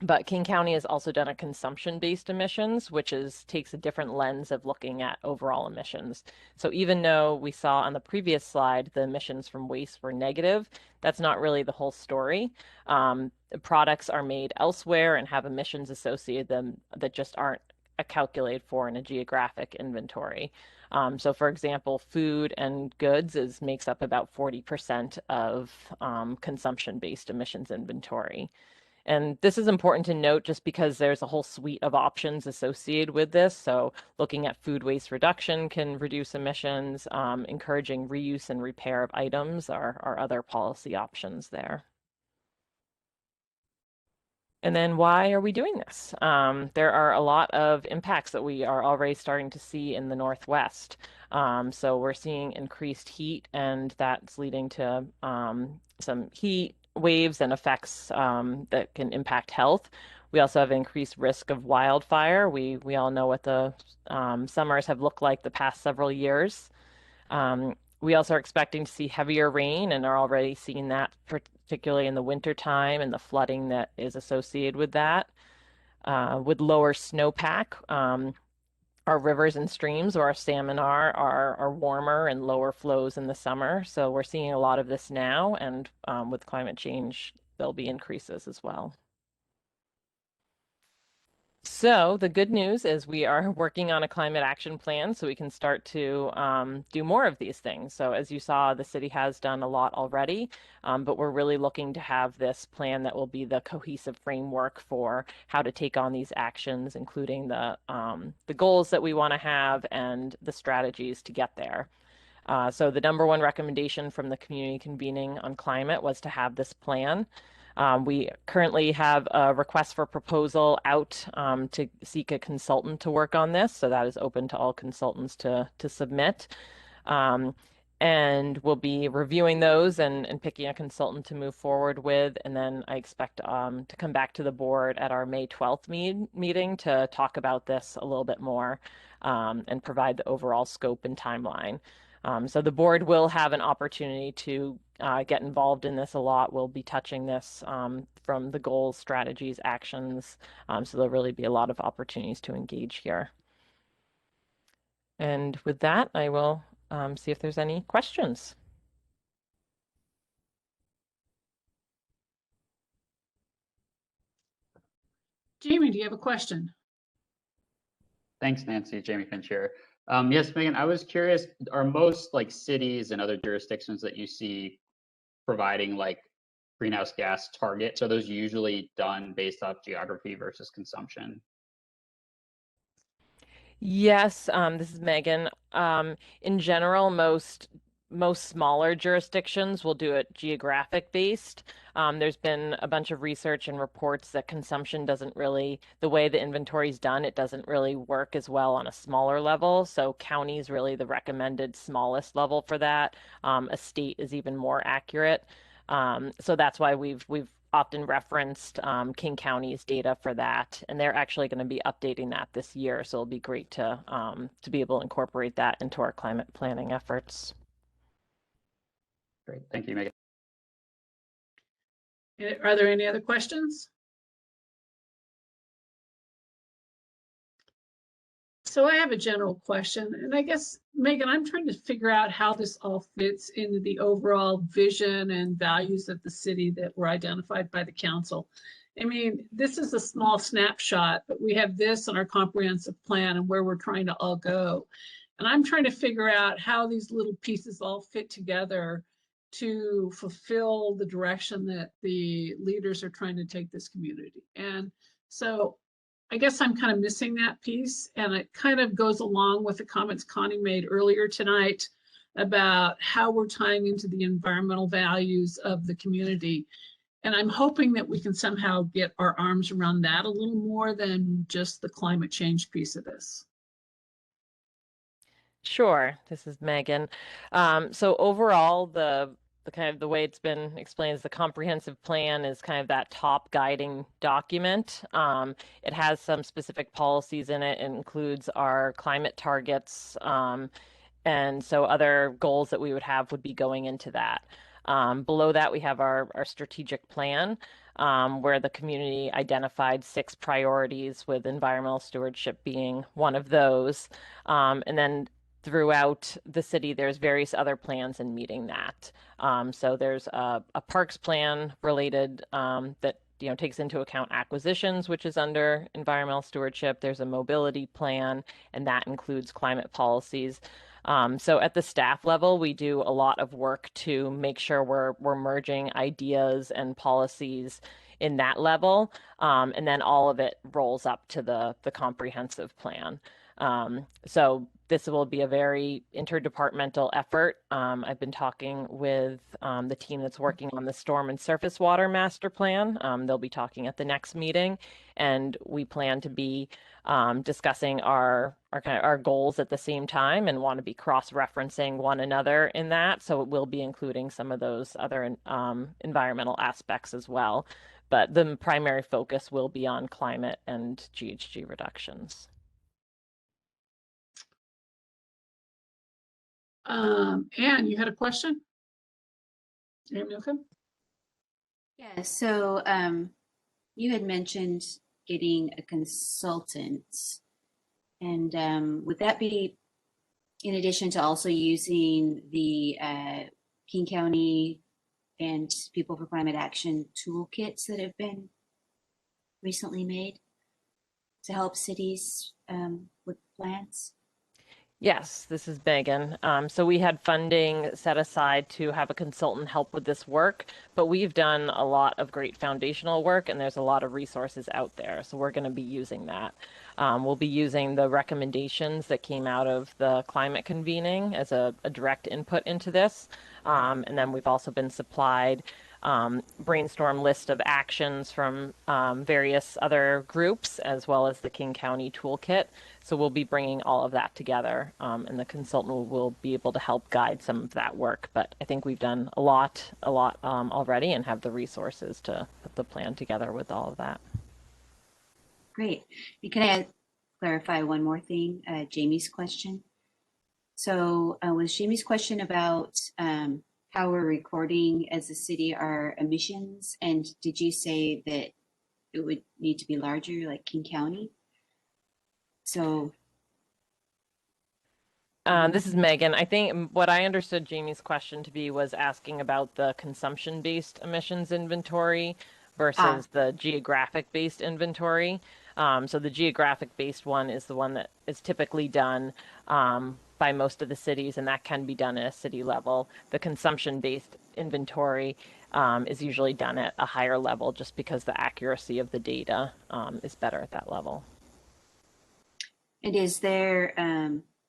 But King County has also done a consumption-based emissions, which takes a different lens of looking at overall emissions. So even though we saw on the previous slide the emissions from waste were negative, that's not really the whole story. Products are made elsewhere and have emissions associated with them that just aren't calculated for in a geographic inventory. So for example, food and goods makes up about 40% of consumption-based emissions inventory. And this is important to note just because there's a whole suite of options associated with this. So looking at food waste reduction can reduce emissions, encouraging reuse and repair of items are other policy options there. And then why are we doing this? There are a lot of impacts that we are already starting to see in the Northwest. So we're seeing increased heat, and that's leading to some heat waves and effects that can impact health. We also have increased risk of wildfire. We all know what the summers have looked like the past several years. We also are expecting to see heavier rain and are already seeing that, particularly in the wintertime and the flooding that is associated with that. With lower snowpack, our rivers and streams where our salmon are warmer and lower flows in the summer. So we're seeing a lot of this now, and with climate change, there'll be increases as well. So the good news is we are working on a climate action plan so we can start to do more of these things. So as you saw, the city has done a lot already, but we're really looking to have this plan that will be the cohesive framework for how to take on these actions, including the goals that we want to have and the strategies to get there. So the number one recommendation from the community convening on climate was to have this plan. We currently have a request for proposal out to seek a consultant to work on this. So that is open to all consultants to submit. And we'll be reviewing those and picking a consultant to move forward with. And then I expect to come back to the board at our May 12th meeting to talk about this a little bit more and provide the overall scope and timeline. So the board will have an opportunity to get involved in this a lot. We'll be touching this from the goals, strategies, actions. So there'll really be a lot of opportunities to engage here. And with that, I will see if there's any questions. Jamie, do you have a question? Thanks, Nancy. Jamie Finch here. Yes, Megan, I was curious, are most like cities and other jurisdictions that you see providing like greenhouse gas targets, are those usually done based off geography versus consumption? Yes, this is Megan. In general, most smaller jurisdictions will do it geographic based. There's been a bunch of research and reports that consumption doesn't really, the way the inventory is done, it doesn't really work as well on a smaller level. So county is really the recommended smallest level for that. A state is even more accurate. So that's why we've often referenced King County's data for that, and they're actually going to be updating that this year. So it'll be great to be able to incorporate that into our climate planning efforts. Great, thank you, Megan. Are there any other questions? So I have a general question, and I guess, Megan, I'm trying to figure out how this all fits into the overall vision and values of the city that were identified by the council. I mean, this is a small snapshot, but we have this in our comprehensive plan and where we're trying to all go. And I'm trying to figure out how these little pieces all fit together to fulfill the direction that the leaders are trying to take this community. And so I guess I'm kind of missing that piece, and it kind of goes along with the comments Connie made earlier tonight about how we're tying into the environmental values of the community. And I'm hoping that we can somehow get our arms around that a little more than just the climate change piece of this. Sure, this is Megan. So overall, the kind of the way it's been explained is the comprehensive plan is kind of that top guiding document. It has some specific policies in it. It includes our climate targets, and so other goals that we would have would be going into that. Below that, we have our strategic plan, where the community identified 6 priorities, with environmental stewardship being one of those. And then throughout the city, there's various other plans in meeting that. So there's a parks plan related that takes into account acquisitions, which is under environmental stewardship. There's a mobility plan, and that includes climate policies. So at the staff level, we do a lot of work to make sure we're merging ideas and policies in that level, and then all of it rolls up to the comprehensive plan. So this will be a very interdepartmental effort. I've been talking with the team that's working on the storm and surface water master plan. They'll be talking at the next meeting, and we plan to be discussing our goals at the same time and want to be cross-referencing one another in that. So it will be including some of those other environmental aspects as well. But the primary focus will be on climate and GHG reductions. Anne, you had a question? Anne Newcomb? Yeah, so you had mentioned getting a consultant, and would that be in addition to also using the King County and People for Climate Action toolkits that have been recently made to help cities with plans? Yes, this is Megan. So we had funding set aside to have a consultant help with this work, but we've done a lot of great foundational work, and there's a lot of resources out there. So we're going to be using that. We'll be using the recommendations that came out of the climate convening as a direct input into this. And then we've also been supplied brainstorm list of actions from various other groups, as well as the King County toolkit. So we'll be bringing all of that together, and the consultant will be able to help guide some of that work. But I think we've done a lot already, and have the resources to put the plan together with all of that. Great. And can I clarify one more thing? Jamie's question. So was Jamie's question about how we're recording as a city our emissions? And did you say that it would need to be larger, like King County? So this is Megan. I think what I understood Jamie's question to be was asking about the consumption-based emissions inventory versus the geographic-based inventory. So the geographic-based one is the one that is typically done by most of the cities, and that can be done at a city level. The consumption-based inventory is usually done at a higher level, just because the accuracy of the data is better at that level. And is there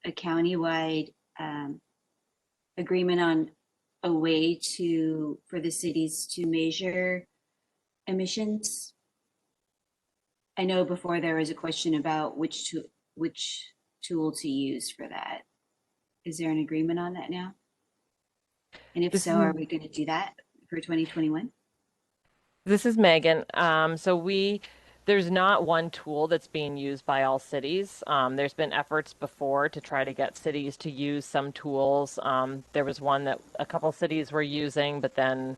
a countywide agreement on a way for the cities to measure emissions? I know before there was a question about which tool to use for that. Is there an agreement on that now? And if so, are we going to do that for 2021? This is Megan. There's not one tool that's being used by all cities. There's been efforts before to try to get cities to use some tools. There was one that a couple cities were using, but then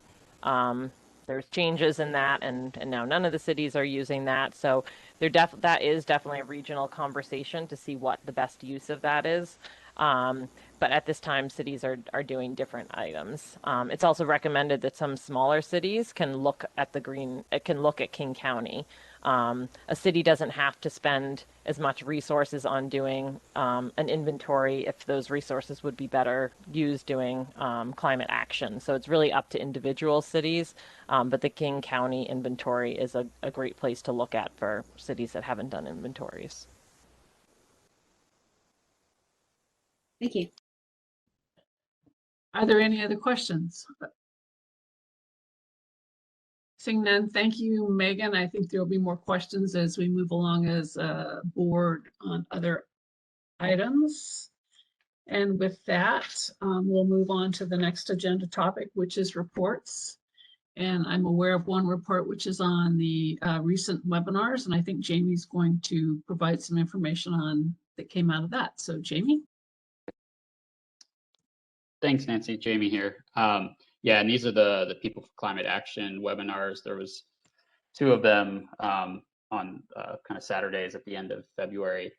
there's changes in that, and now none of the cities are using that. So that is definitely a regional conversation to see what the best use of that is. But at this time, cities are doing different items. It's also recommended that some smaller cities can look at King County. A city doesn't have to spend as much resources on doing an inventory if those resources would be better used doing climate action. So it's really up to individual cities, but the King County inventory is a great place to look at for cities that haven't done inventories. Thank you. Are there any other questions? Seeing none, thank you, Megan. I think there'll be more questions as we move along as a board on other items. And with that, we'll move on to the next agenda topic, which is reports. And I'm aware of one report which is on the recent webinars, and I think Jamie's going to provide some information on that came out of that. So Jamie? Thanks, Nancy. Jamie here. Yeah, and these are the People for Climate Action webinars. There was 2 of them on kind of Saturdays at the end of February.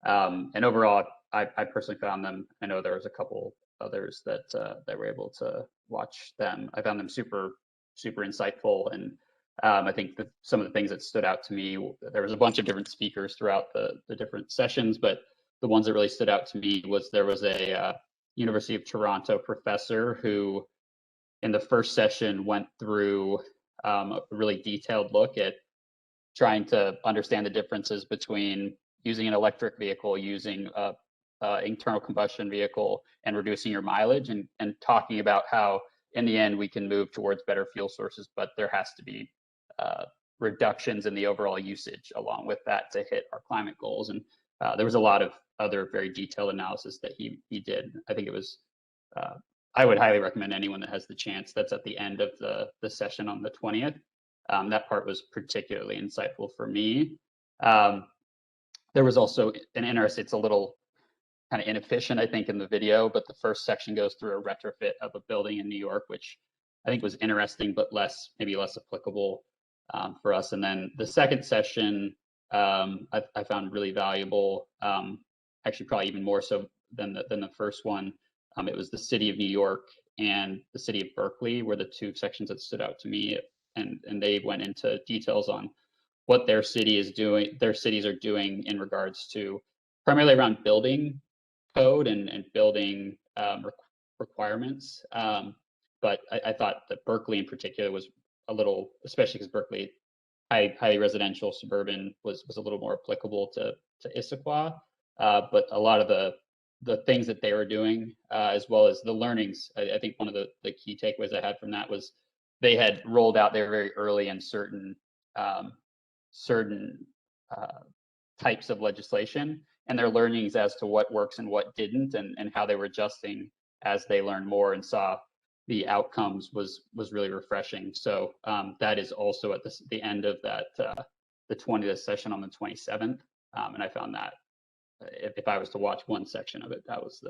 And overall, I personally found them, I know there was a couple others that were able to watch them. I found them super insightful. And I think that some of the things that stood out to me, there was a bunch of different speakers throughout the different sessions, but the ones that really stood out to me was there was a University of Toronto professor who in the first session went through a really detailed look at trying to understand the differences between using an electric vehicle, using a internal combustion vehicle, and reducing your mileage, and talking about how in the end we can move towards better fuel sources, but there has to be reductions in the overall usage along with that to hit our climate goals. And there was a lot of other very detailed analysis that he did. I think it was, I would highly recommend anyone that has the chance. That's at the end of the session on the 20th. That part was particularly insightful for me. There was also an interesting, it's a little kind of inefficient, I think, in the video, but the first section goes through a retrofit of a building in New York, which I think was interesting, but maybe less applicable for us. And then the second session, I found really valuable, actually probably even more so than the first one. It was the city of New York and the city of Berkeley were the 2 sections that stood out to me, and they went into details on what their cities are doing in regards to primarily around building code and building requirements. But I thought that Berkeley in particular was a little, especially because Berkeley, highly residential, suburban, was a little more applicable to Issaquah. But a lot of the things that they were doing, as well as the learnings, I think one of the key takeaways I had from that was they had rolled out, they were very early in certain types of legislation, and their learnings as to what works and what didn't, and how they were adjusting as they learned more and saw the outcomes was really refreshing. So that is also at the end of that the 20th session on the 27th, and I found that if I was to watch one section of it, that was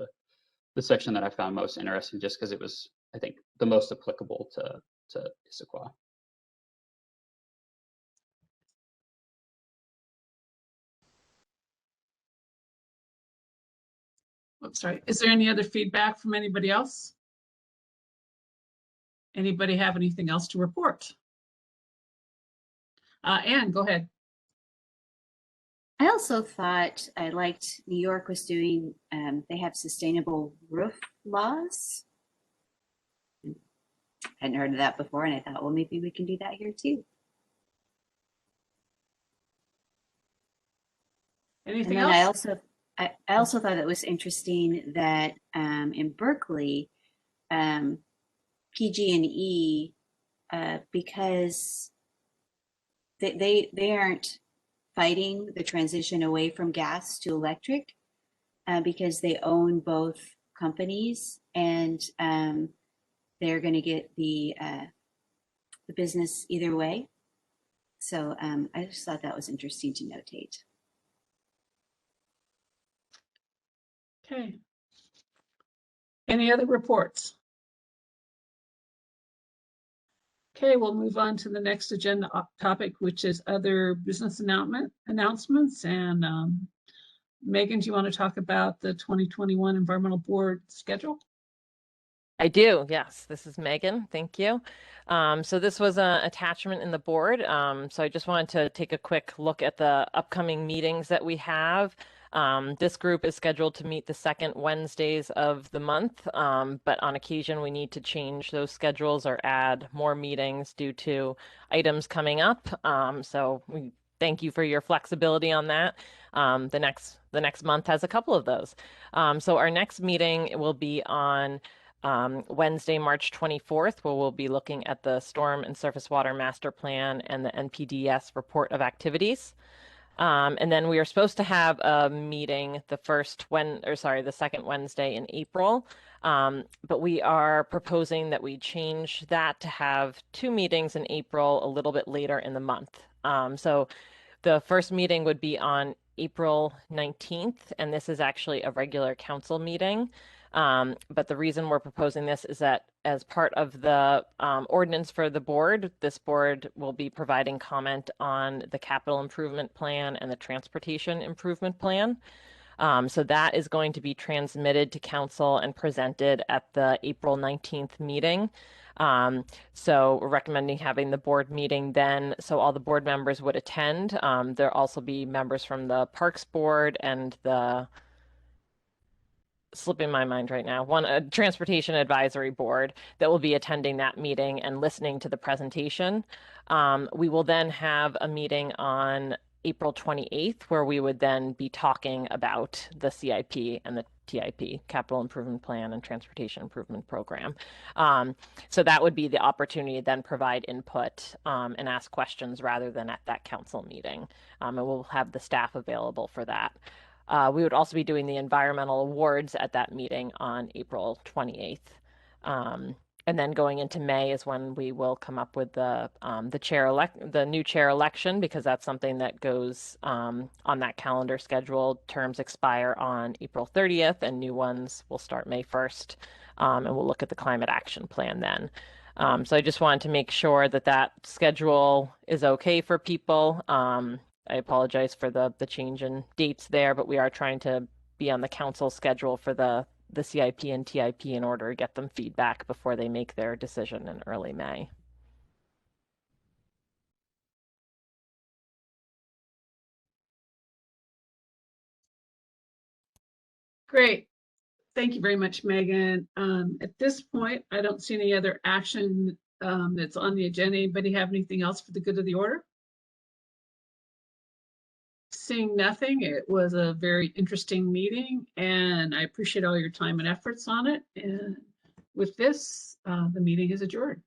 the section that I found most interesting, just because it was, I think, the most applicable to Issaquah. Oops, sorry. Is there any other feedback from anybody else? Anybody have anything else to report? Anne, go ahead. I also thought I liked New York was doing, they have sustainable roof laws. Hadn't heard of that before, and I thought, well, maybe we can do that here too. Anything and then else? I also thought it was interesting that in Berkeley, PG&E, because they aren't fighting the transition away from gas to electric, because they own both companies, and they're going to get the business either way. So I just thought that was interesting to notate. Okay. Any other reports? Okay, we'll move on to the next agenda topic, which is other business announcements. And Megan, do you want to talk about the 2021 Environmental Board schedule? I do, yes. This is Megan. Thank you. So this was an attachment in the board. So I just wanted to take a quick look at the upcoming meetings that we have. This group is scheduled to meet the second Wednesdays of the month, but on occasion we need to change those schedules or add more meetings due to items coming up. So we thank you for your flexibility on that. The next month has a couple of those. So our next meeting will be on Wednesday, March 24th, where we'll be looking at the Storm and Surface Water Master Plan and the NPDES report of activities. And then we are supposed to have a meeting the second Wednesday in April. But we are proposing that we change that to have 2 meetings in April a little bit later in the month. So the first meeting would be on April 19th, and this is actually a regular council meeting. But the reason we're proposing this is that as part of the ordinance for the board, this board will be providing comment on the capital improvement plan and the transportation improvement plan. So that is going to be transmitted to council and presented at the April 19th meeting. So we're recommending having the board meeting then, so all the board members would attend. There'll also be members from the Parks Board and the slipping my mind right now, Transportation Advisory Board that will be attending that meeting and listening to the presentation. We will then have a meeting on April 28th, where we would then be talking about the CIP and the TIP, Capital Improvement Plan and Transportation Improvement Program. So that would be the opportunity to then provide input and ask questions rather than at that council meeting. And we'll have the staff available for that. We would also be doing the environmental awards at that meeting on April 28th. And then going into May is when we will come up with the new chair election, because that's something that goes on that calendar schedule. Terms expire on April 30th and new ones will start May 1st. And we'll look at the climate action plan then. So I just wanted to make sure that that schedule is okay for people. I apologize for the change in dates there, but we are trying to be on the council schedule for the CIP and TIP in order to get them feedback before they make their decision in early May. Great. Thank you very much, Megan. At this point, I don't see any other action that's on the agenda. Anybody have anything else for the good of the order? Seeing nothing, it was a very interesting meeting, and I appreciate all your time and efforts on it. And with this, the meeting is adjourned.